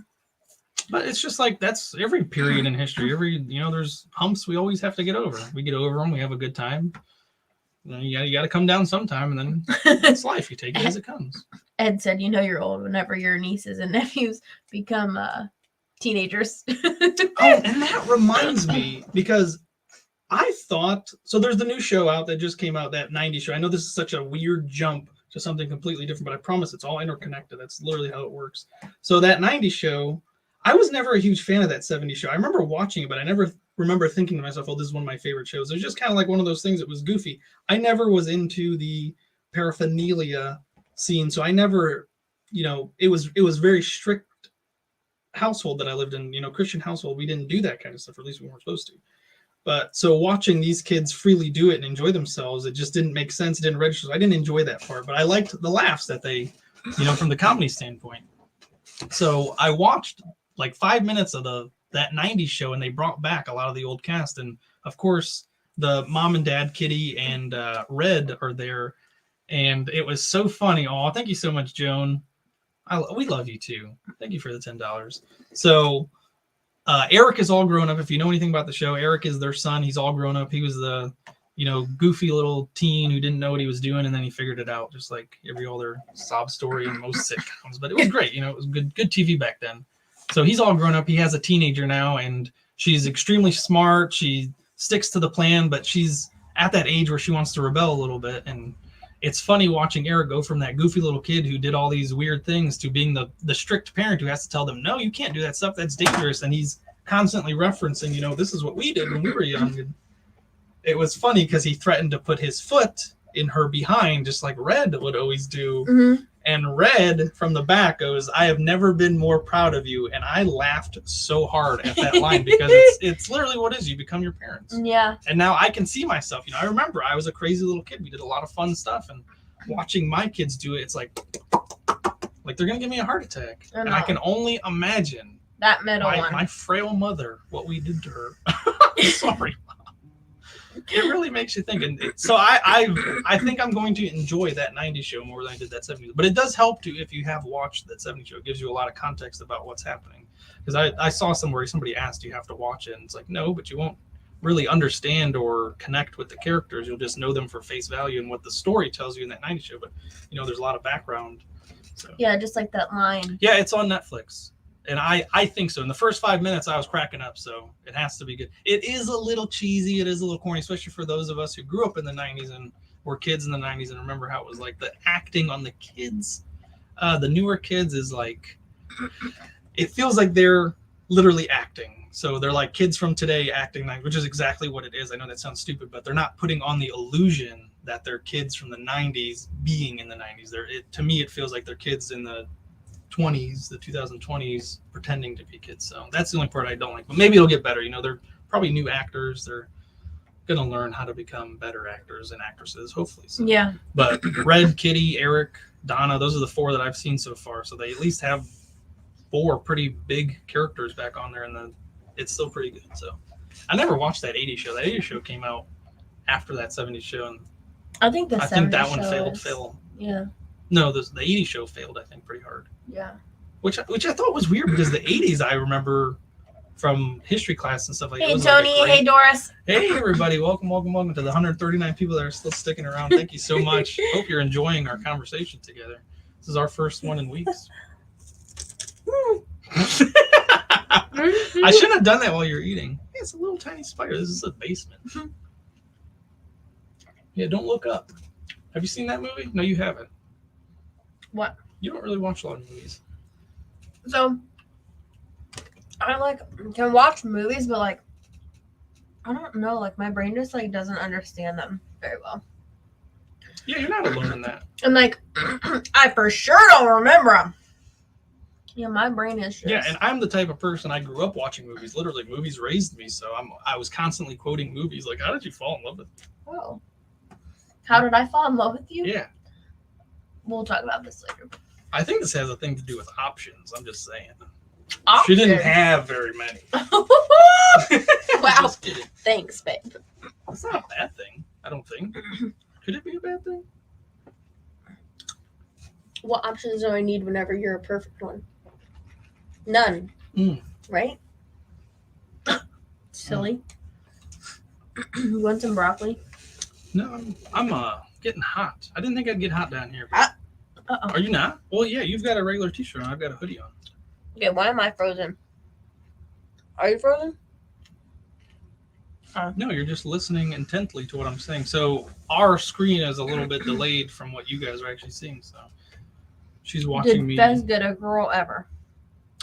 But it's just like that's every period in history. There's humps we always have to get over. We get over them. We have a good time. Then you got to come down sometime, and then it's life. You take it as it comes. Ed said, you're old whenever your nieces and nephews become teenagers. Oh, and that reminds me, because I thought, so there's the new show out that just came out, that 90s show. I know this is such a weird jump to something completely different, but I promise it's all interconnected. That's literally how it works. So that 90s show, I was never a huge fan of that 70s show. I remember watching it, but I never remember thinking to myself, oh, this is one of my favorite shows. It was just kind of like one of those things that was goofy. I never was into the paraphernalia scene, so I never, it was very strict household that I lived in, Christian household. We didn't do that kind of stuff, or at least we weren't supposed to. But so watching these kids freely do it and enjoy themselves, it just didn't make sense. It didn't register. I didn't enjoy that part, but I liked the laughs that they, from the comedy standpoint. So I watched like 5 minutes of that 90s show, and they brought back a lot of the old cast. And of course, the mom and dad, Kitty and Red, are there. And it was so funny. Oh, thank you so much, Joan. We love you too. Thank you for the $10. So Eric is all grown up. If you know anything about the show, Eric is their son. He's all grown up. He was the, goofy little teen who didn't know what he was doing, and then he figured it out, just like every other sob story in most sitcoms. But it was great. It was good TV back then. So he's all grown up. He has a teenager now, and she's extremely smart. She sticks to the plan, but she's at that age where she wants to rebel a little bit. And it's funny watching Eric go from that goofy little kid who did all these weird things to being the strict parent who has to tell them, no, you can't do that stuff. That's dangerous. And he's constantly referencing, this is what we did when we were young. And it was funny because he threatened to put his foot in her behind, just like Red would always do. Mm-hmm. And Red from the back goes, I have never been more proud of you. And I laughed so hard at that line because it's literally what it is. You become your parents. Yeah. And now I can see myself. I remember I was a crazy little kid. We did a lot of fun stuff. And watching my kids do it, it's like they're going to give me a heart attack. And I can only imagine that middle one. My frail mother, what we did to her. Sorry. It really makes you think. And so I think I'm going to enjoy that 90s show more than I did that 70s. But it does help if you have watched that 70s show. It gives you a lot of context about what's happening. Because I saw somewhere somebody asked, do you have to watch it? And it's like, no, but you won't really understand or connect with the characters. You'll just know them for face value and what the story tells you in that 90s show. But, there's a lot of background. So. Yeah, just like that line. Yeah, it's on Netflix. And I think so. In the first 5 minutes, I was cracking up, so it has to be good. It is a little cheesy. It is a little corny, especially for those of us who grew up in the 90s and were kids in the 90s and remember how it was like. The acting on the kids, the newer kids, is like, it feels like they're literally acting. So they're like kids from today acting, which is exactly what it is. I know that sounds stupid, but they're not putting on the illusion that they're kids from the 90s being in the 90s. To me, it feels like they're kids in the 20s, the 2020s, pretending to be kids. So that's the only part I don't like. But maybe it'll get better. They're probably new actors. They're going to learn how to become better actors and actresses, hopefully. So. Yeah. But Red, Kitty, Eric, Donna, those are the 4 that I've seen so far. So they at least have 4 pretty big characters back on there, and it's still pretty good. So I never watched that 80s show. That 80s show came out after that 70s show, and I think that one failed film. Yeah. No, the 80s show failed, I think, pretty hard. Yeah. Which I thought was weird because the 80s I remember from history class and stuff like that. Hey, Tony. Hey, Doris. Hey, everybody. Welcome to the 139 people that are still sticking around. Thank you so much. Hope you're enjoying our conversation together. This is our first one in weeks. I shouldn't have done that while you're eating. Hey, it's a little tiny spider. This is a basement. Yeah, don't look up. Have you seen that movie? No, you haven't. What? You don't really watch a lot of movies. So, I can watch movies, but I don't know. My brain just doesn't understand them very well. Yeah, you're not alone in that. And I for sure don't remember them. Yeah, my brain is just... Yeah, and I'm the type of person, I grew up watching movies. Literally, movies raised me, so I was constantly quoting movies. How did you fall in love with me? Oh. How did I fall in love with you? Yeah. We'll talk about this later. I think this has a thing to do with options. I'm just saying. Options? She didn't have very many. Wow. Just kidding. Thanks, babe. It's not a bad thing, I don't think. Could it be a bad thing? What options do I need whenever you're a perfect one? None. Right? Silly. You want some broccoli? No, I'm getting hot. I didn't think I'd get hot down here. Uh-oh. Are you not? Well, yeah, you've got a regular t-shirt on. I've got a hoodie on. Okay, why am I frozen? Are you frozen? No, you're just listening intently to what I'm saying. So our screen is a little bit delayed from what you guys are actually seeing. So she's watching me. The best good a girl ever.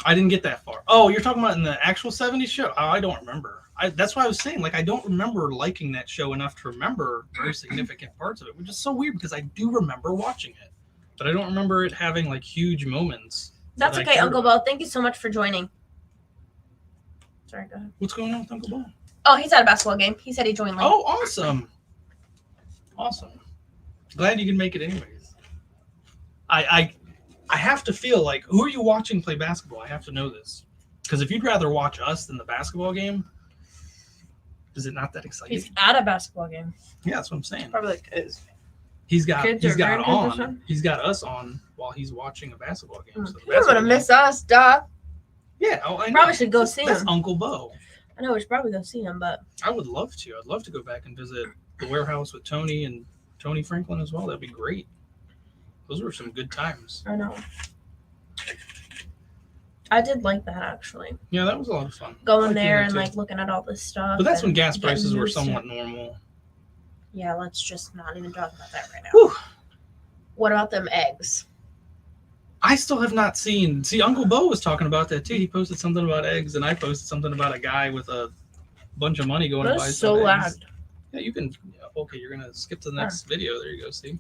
I didn't get that far. Oh, you're talking about in the actual 70s show? Oh, I don't remember. That's why I was saying, I don't remember liking that show enough to remember very significant parts of it, which is so weird because I do remember watching it, but I don't remember it having huge moments. That's okay, Uncle Bo. Thank you so much for joining. Sorry, go ahead. What's going on with Uncle Bo? Oh, he's at a basketball game. He said he joined late. Oh, awesome. Awesome. Glad you can make it anyways. I have to feel who are you watching play basketball? I have to know this. Because if you'd rather watch us than the basketball game, is it not that exciting? He's at a basketball game. Yeah, that's what I'm saying. Probably He's got kids or grandkids or on. something? He's got us on while he's watching a basketball game. So the You're basketball gonna game- miss us, duh. Yeah, I know. Probably should go see That's him. Uncle Bo. I know we should probably go see him, but I would love to. I'd love to go back and visit the warehouse with Tony and Tony Franklin as well. That'd be great. Those were some good times. I know. I did like that actually. Yeah, that was a lot of fun. I Going liked there doing and that too. looking at all this stuff. But that's when and gas getting prices were used to it. somewhat normal. Yeah, let's just not even talk about that right now. Whew. What about them eggs? I still have not seen. See, Uncle Bo was talking about that too. He posted something about eggs, and I posted something about a guy with a bunch of money going to buy That's some so eggs. loud. Yeah, you can. Okay, you're gonna skip to the next video. There you go. See,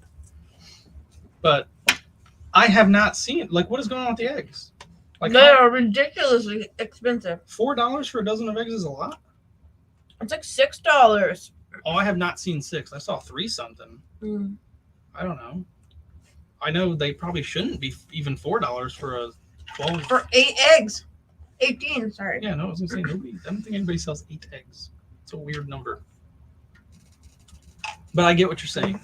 but I have not seen. What is going on with the eggs? They are ridiculously expensive. $4 for a dozen of eggs is a lot. It's $6. Oh, I have not seen 6. I saw 3 something. I don't know. I know they probably shouldn't be even $4 for a 12. For 8 eggs. 18, sorry. Yeah, no, I was gonna say nobody. I don't think anybody sells 8 eggs. It's a weird number. But I get what you're saying.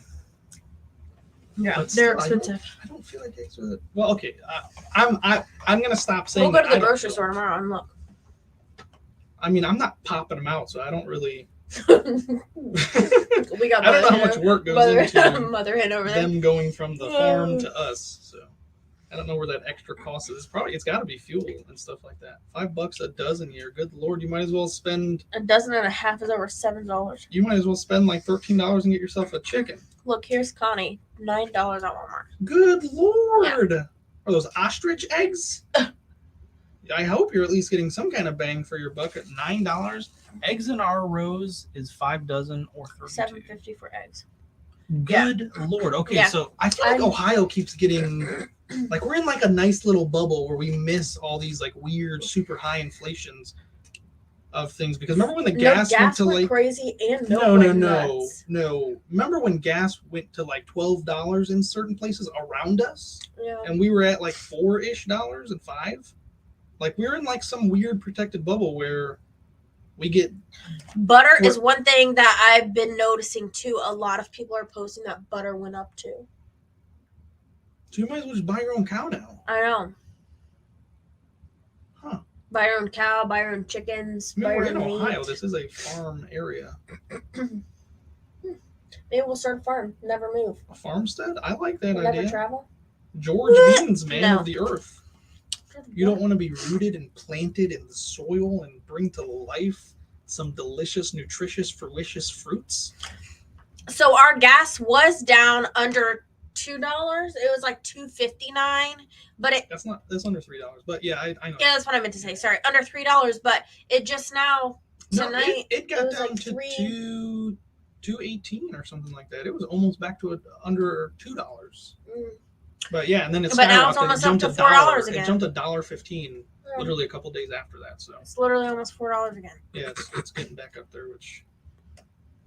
Yeah, But they're still, expensive. I don't feel like eggs are. Well, okay. I'm gonna stop saying. We'll go to that the I don't grocery feel- store tomorrow and look. I mean, I'm not popping them out, so I don't really. We got I don't know how much work goes into mother hen over there. them going from the farm to us. So I don't know where that extra cost is. It's got to be fuel and stuff like that. $5 a dozen here. Good Lord, you might as well spend. A dozen and a half is over $7. You might as well spend $13 and get yourself a chicken. Look, here's Connie. $9 at Walmart. Good Lord, are those ostrich eggs? I hope you're at least getting some kind of bang for your buck at $9. Eggs in our rows is 5 dozen or 32. $7.50 for eggs. Good Lord. Okay, Yeah. so I feel like Ohio keeps getting we're in a nice little bubble where we miss all these weird super high inflations of things, because remember when the gas went to crazy and no. nuts. Remember when gas went to $12 in certain places around us, Yeah. and we were at $4-ish and $5. We're in some weird protected bubble where we get Butter is one thing that I've been noticing too. A lot of people are posting that butter went up too. So you might as well just buy your own cow now. I know. Huh. Buy your own cow, buy your own chickens, I mean, buy we're your in own Ohio. meat. This is a farm area. Maybe we'll start a farm. Never move. A farmstead? I like that Never idea. travel. George Beans, man No. of the earth. for the You don't want to be rooted and planted in the soil and bring to life some delicious, nutritious, fruitious fruits. So our gas was down under $2. It was like $2.59, but That's under $3. But yeah, I know. Yeah, that's what I meant to say. Sorry, under $3. But it just now tonight it got was down like to $3. $2.18 or something like that. It was almost back to under $2. Mm. But yeah, and then it But now it's skyrocketed. almost It jumped up to $1. $4 It again. jumped $1.15 literally a couple days after that. So It's literally almost $4 again. yeah, it's getting back up there. Which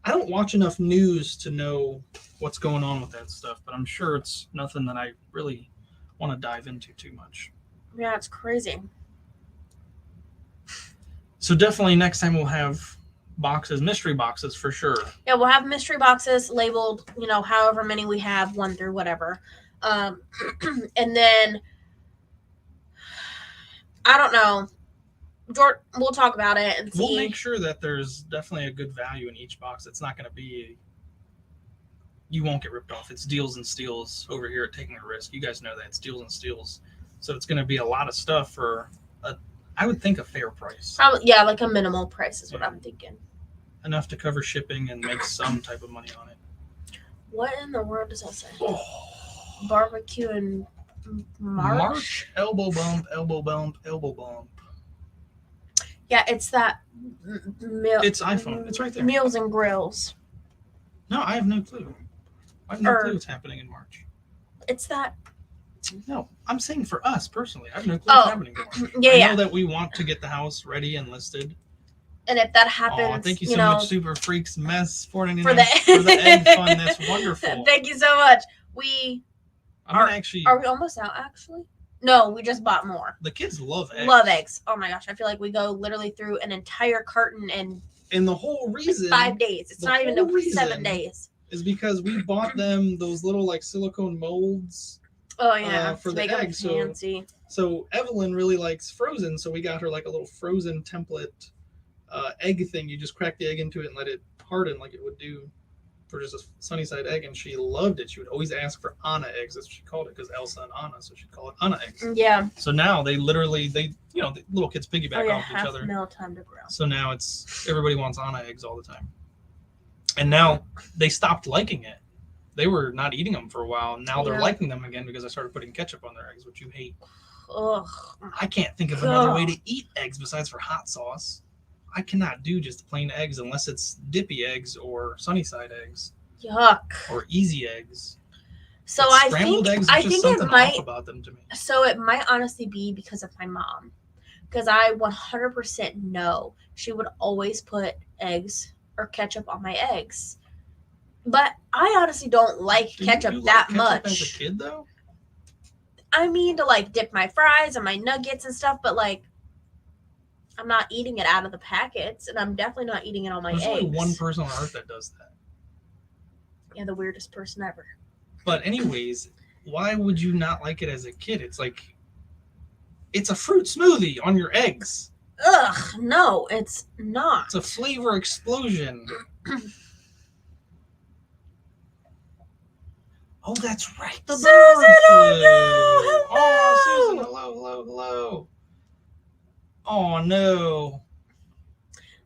I don't watch enough news to know what's going on with that stuff, but I'm sure it's nothing that I really want to dive into too much. Yeah, it's crazy. So definitely next time we'll have boxes, mystery boxes for sure. Yeah, we'll have mystery boxes labeled, however many we have, 1 through whatever. And then, I don't know. George, we'll talk about it and see. We'll make sure that there's definitely a good value in each box. It's not going to be, you won't get ripped off. It's deals and steals over here at Taking a Risk. You guys know that. It's deals and steals. So it's going to be a lot of stuff for, I would think, a fair price. Probably, yeah, like a minimal price is what I'm thinking. Enough to cover shipping and make some type of money on it. What in the world does that say? Oh. Barbecue and March? Elbow bump, elbow bump, elbow bump. Yeah, it's that. It's iPhone. It's right there. Meals and Grills. No, I have no clue. I have no clue what's happening in March. It's that. No, I'm saying for us personally. I have no clue what's happening in March. Yeah, I know that we want to get the house ready and listed. And if that happens, oh, thank you so much, Super Freaks Mess $4.99 for the egg fund. That's wonderful. Thank you so much. Are we almost out? Actually, no. We just bought more. The kids love eggs. Love eggs. Oh my gosh, I feel like we go literally through an entire carton in. And the whole reason 5 days. It's not even 7 days. Is because we bought them those little like silicone molds. Oh yeah, for the eggs. So Evelyn really likes frozen, so we got her like a little frozen template egg thing. You just crack the egg into it and let it harden like it would do for just a Sunnyside egg, and she loved it. She would always ask for Anna eggs. That's what she called it, because Elsa and Anna, so she'd call it Anna eggs. Yeah. So now the little kids piggyback off each other. No time to grow. So now it's everybody wants Anna eggs all the time. And now they stopped liking it. They were not eating them for a while, and now they're liking them again because I started putting ketchup on their eggs, which you hate. Ugh. I can't think of another way to eat eggs besides for hot sauce. I cannot do just plain eggs unless it's dippy eggs or Sunnyside eggs. Yuck. Or easy eggs. So but scrambled eggs is just something off about them to me. So it might honestly be because of my mom. Because I 100% know she would always put eggs or ketchup on my eggs. But I honestly don't like ketchup that much. As a kid, though? I mean, to like dip my fries and my nuggets and stuff, but like, I'm not eating it out of the packets, and I'm definitely not eating it on my eggs. There's only one person on earth that does that. Yeah, the weirdest person ever. But anyways, why would you not like it as a kid? It's like, it's a fruit smoothie on your eggs. Ugh, no, it's not. It's a flavor explosion. Oh, that's right. The Susan, oh no! Hello. Oh, Susan, hello. Oh no.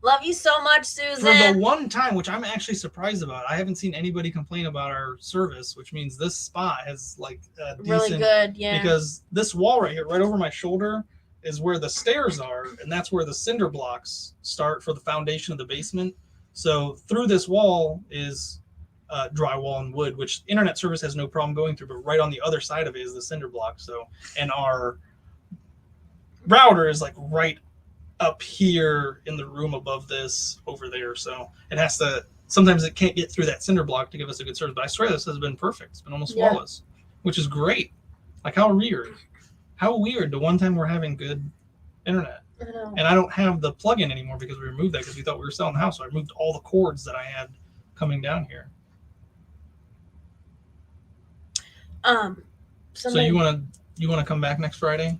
Love you so much, Susan. For the one time, which I'm actually surprised about, I haven't seen anybody complain about our service, which means this spot has like a decent, really good, yeah. Because this wall right here, right over my shoulder, is where the stairs are, and that's where the cinder blocks start for the foundation of the basement. So through this wall is drywall and wood, which internet service has no problem going through, but right on the other side of it is the cinder block. So, and our router is like right up here in the room above this over there. So it has to, sometimes it can't get through that cinder block to give us a good service, but I swear this has been perfect. It's been almost flawless, which is great. Like how weird the one time we're having good internet. I know. And I don't have the plug-in anymore because we removed that because we thought we were selling the house. So I removed all the cords that I had coming down here. So you want to come back next Friday?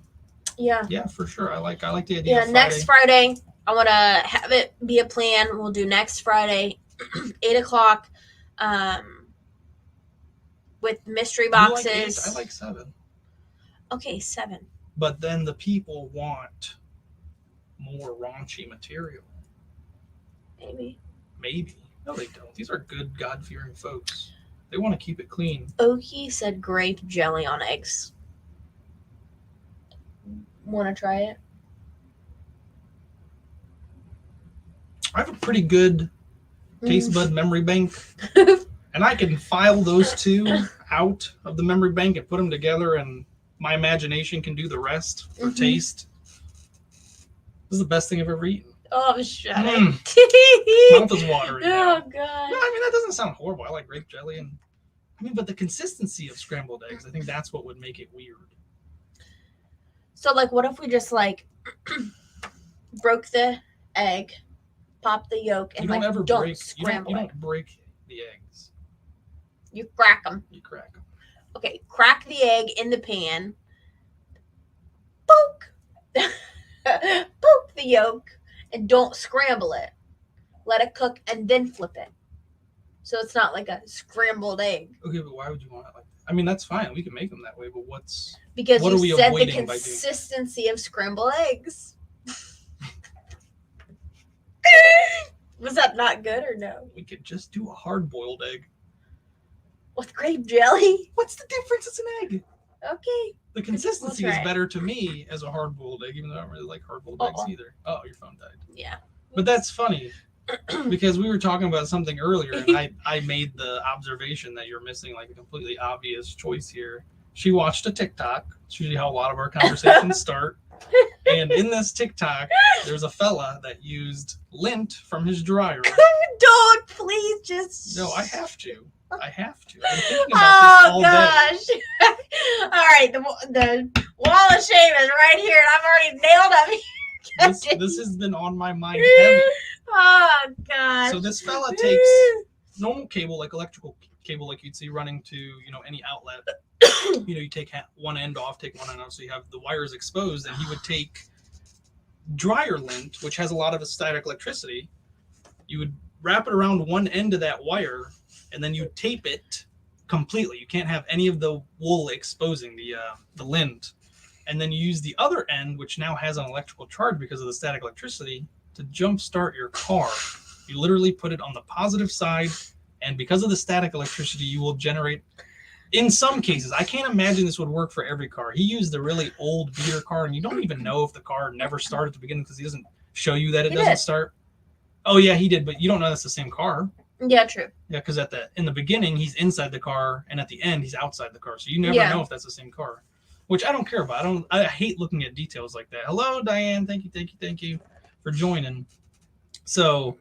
Yeah, for sure. I like the idea. Yeah, of next Friday I want to have it be a plan. We'll do next Friday, 8:00, with mystery boxes. You like 8? I like 7. Okay, 7. But then the people want more raunchy material. Maybe. Maybe. No, they don't. These are good, God-fearing folks. They want to keep it clean. Oki said grape jelly on eggs. Want to try it? I have a pretty good taste bud memory bank, and I can file those two out of the memory bank and put them together, and my imagination can do the rest for taste. This is the best thing I've ever eaten. Oh, shut up. Mouth is watering. Oh, now. God. No, I mean, that doesn't sound horrible. I like grape jelly, and I mean, but the consistency of scrambled eggs, I think that's what would make it weird. So, like, what if we just, like, broke the egg, pop the yolk, and, You don't scramble you it? don't break the eggs. You crack them. You crack them. Okay, crack the egg in the pan. Poke. Poke the yolk, and don't scramble it. Let it cook, and then flip it. So it's not like a scrambled egg. Okay, but why would you want it like that? I mean, that's fine. We can make them that way, but Because what are we you said the avoiding by doing that? consistency of scrambled eggs. Was that not good or no? We could just do a hard-boiled egg. With grape jelly? What's the difference? It's an egg. Okay. The consistency We'll is try it. better to me as a hard-boiled egg, even though I don't really like hard-boiled eggs either. Oh, your phone died. Yeah. But that's funny because we were talking about something earlier, and I made the observation that you're missing like a completely obvious choice here. She watched a TikTok. It's usually how a lot of our conversations start. And in this TikTok, there's a fella that used lint from his dryer. Don't please just. No, I have to. I have to. I'm thinking about this all day. All right, the wall of shame is right here, and I've already nailed up. This has been on my mind heavy. Oh gosh. So this fella takes normal cable, like electrical cable, like you'd see running to any outlet. You take one end off, take one end off, so you have the wires exposed. And he would take dryer lint, which has a lot of static electricity. You would wrap it around one end of that wire, and then you tape it completely. You can't have any of the wool exposing the lint. And then you use the other end, which now has an electrical charge because of the static electricity, to jumpstart your car. You literally put it on the positive side, and because of the static electricity, you will generate, in some cases, I can't imagine this would work for every car. He used a really old beater car, and you don't even know if the car never started at the beginning because he doesn't show you that it doesn't start. Oh, yeah, he did, but you don't know that's the same car. Yeah, true. Yeah, because in the beginning, he's inside the car, and at the end, he's outside the car. So you never know if that's the same car, which I don't care about. I hate looking at details like that. Hello, Diane. Thank you for joining. So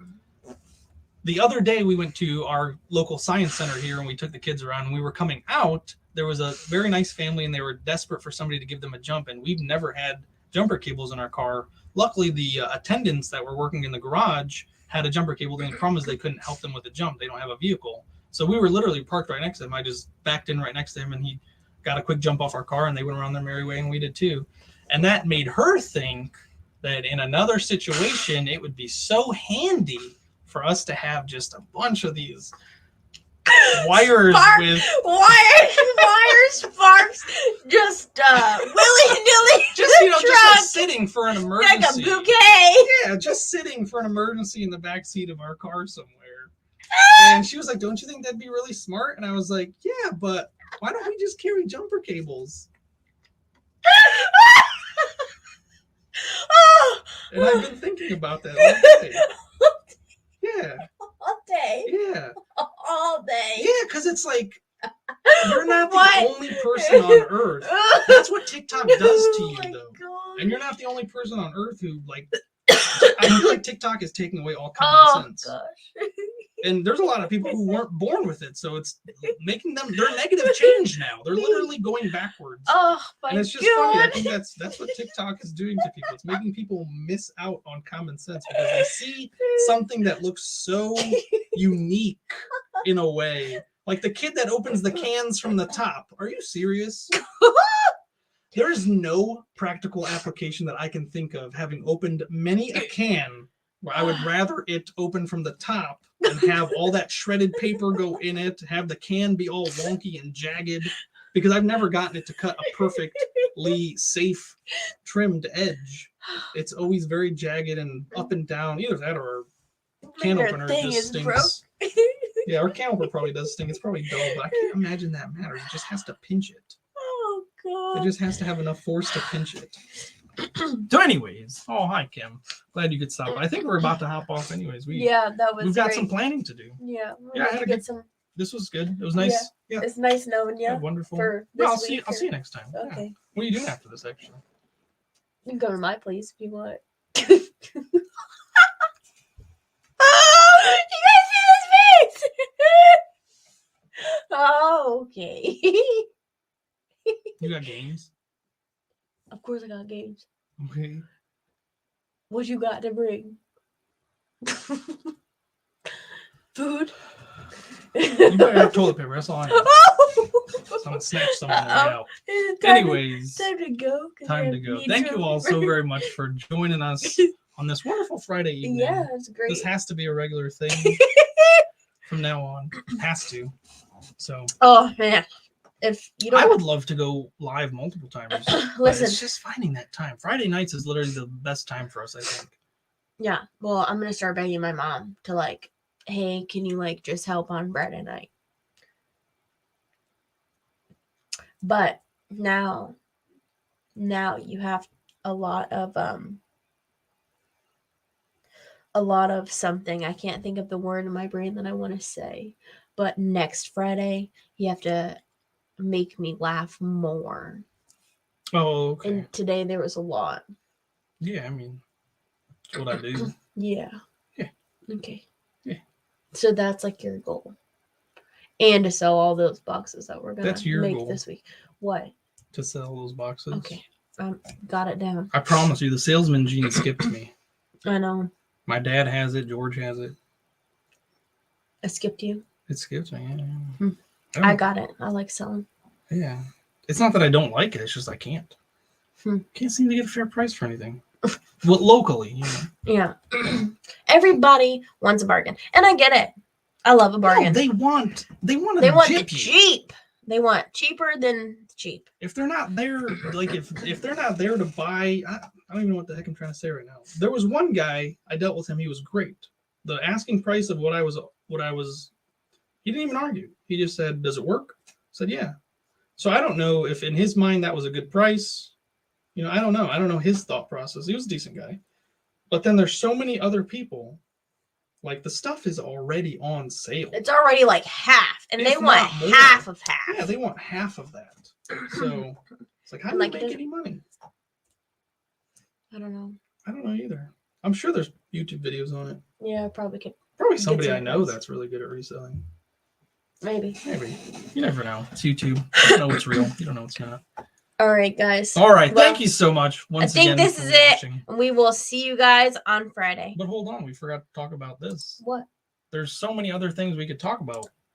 the other day, we went to our local science center here, and we took the kids around, and we were coming out. There was a very nice family, and they were desperate for somebody to give them a jump, and we've never had jumper cables in our car. Luckily, the attendants that were working in the garage had a jumper cable. The only problem is they couldn't help them with a jump. They don't have a vehicle. So we were literally parked right next to him. I just backed in right next to him, and he got a quick jump off our car, and they went around their merry way, and we did too. And that made her think that in another situation, it would be so handy for us to have just a bunch of these wires with wire sparks just willy-nilly just sitting for an emergency. like a bouquet. Yeah, just sitting for an emergency in the back seat of our car somewhere. And she was like, "Don't you think that'd be really smart?" And I was like, "Yeah, but why don't we just carry jumper cables?" And I've been thinking about that all day. Yeah. All day. Yeah. All day. Yeah, because it's like, you're not the only person on Earth. That's what TikTok does to you, though. God. And you're not the only person on Earth who, I feel like TikTok is taking away all common sense. Gosh. And there's a lot of people who weren't born with it, so it's making them, they're negative change now. They're literally going backwards. Oh, my And it's just funny. I think that's what TikTok is doing to people. It's making people miss out on common sense because they see something that looks so unique in a way. Like the kid that opens the cans from the top. Are you serious? There is no practical application that I can think of, having opened many a can, where I would rather it open from the top and have all that shredded paper go in it, have the can be all wonky and jagged, because I've never gotten it to cut a perfect perfectly safe trimmed edge. It's always very jagged and up and down. Either that or our can Your opener thing just is stinks. broke. Yeah, our can opener probably does stink. It's probably dull, but I can't imagine that matters. It just has to pinch it. Oh god. It just has to have enough force to pinch it. So, anyways, oh hi Kim, glad you could stop. I think we're about to hop off. Anyways, Yeah, that was we've got great. some planning to do. Yeah, Yeah, I had a good. some. This was good. It was nice. Yeah, It's nice knowing you. yeah, wonderful. For No, this I'll see. week I'll or- see you next time. Yeah. Okay. What are you doing after this? Actually, You can go to my place if you want. Oh, you guys see this face? Oh, okay. you got games. Of course I got games. Okay. What you got to bring? Food? You better have toilet paper. That's all I know. Oh! Someone snatched someone on the way out. It's time Anyways, time to go. 'cause I time to go. need Thank to- you all so very much for joining us on this wonderful Friday evening. Yeah, it's great. This has to be a regular thing from now on. Has to. So Oh man, if you I don't would love to go live multiple times. but listen, it's just finding that time. Friday nights is literally the best time for us, I think. yeah. Well, I'm gonna start begging my mom to like, hey, can you like just help on Friday night? But now you have a lot of something. I can't think of the word in my brain that I want to say. But next Friday, you have to make me laugh more. Oh, okay. And today there was a lot. Yeah, I mean, that's what I do. Yeah. Yeah. Okay. Yeah. So that's like your goal. And to sell all those boxes that we're gonna That's your make goal. this week. What? To sell those boxes. Okay. Got it down. I promise you, the salesman gene skipped me. I know. My dad has it. George has it. I skipped you. It skips me. Yeah. Hmm. don't- I got it. I like selling. Yeah. It's not that I don't like it. It's just I can't. Hmm. Can't seem to get a fair price for anything. Well, locally, you know. Yeah. Everybody wants a bargain. And I get it. I love a No, bargain. they want They want the gyppy. cheap. They want cheaper than cheap. If they're not there, like if they're not there to buy, I don't even know what the heck I'm trying to say right now. There was one guy I dealt with him. He was great. The asking price of what I was, he didn't even argue. He just said, "Does it work?" I said, "Yeah." So I don't know if in his mind that was a good price. You know, I don't know. I don't know his thought process. He was a decent guy, but then there's so many other people. Like the stuff is already on sale. It's already like half. And If they want not more. half of half. Yeah, they want half of that. So it's like, how do Like, you it make doesn't- any money? I don't know. I don't know either. I'm sure there's YouTube videos on it. Yeah, I probably could. Probably Get somebody some I know price. that's really good at reselling. Maybe. Maybe. You never know. It's YouTube. You don't know what's real. You don't know what's not. All right, guys. All right. Well, Thank you so much once think again this for is it. watching. We will see you guys on Friday. But hold on. We forgot to talk about this. What? There's so many other things we could talk about.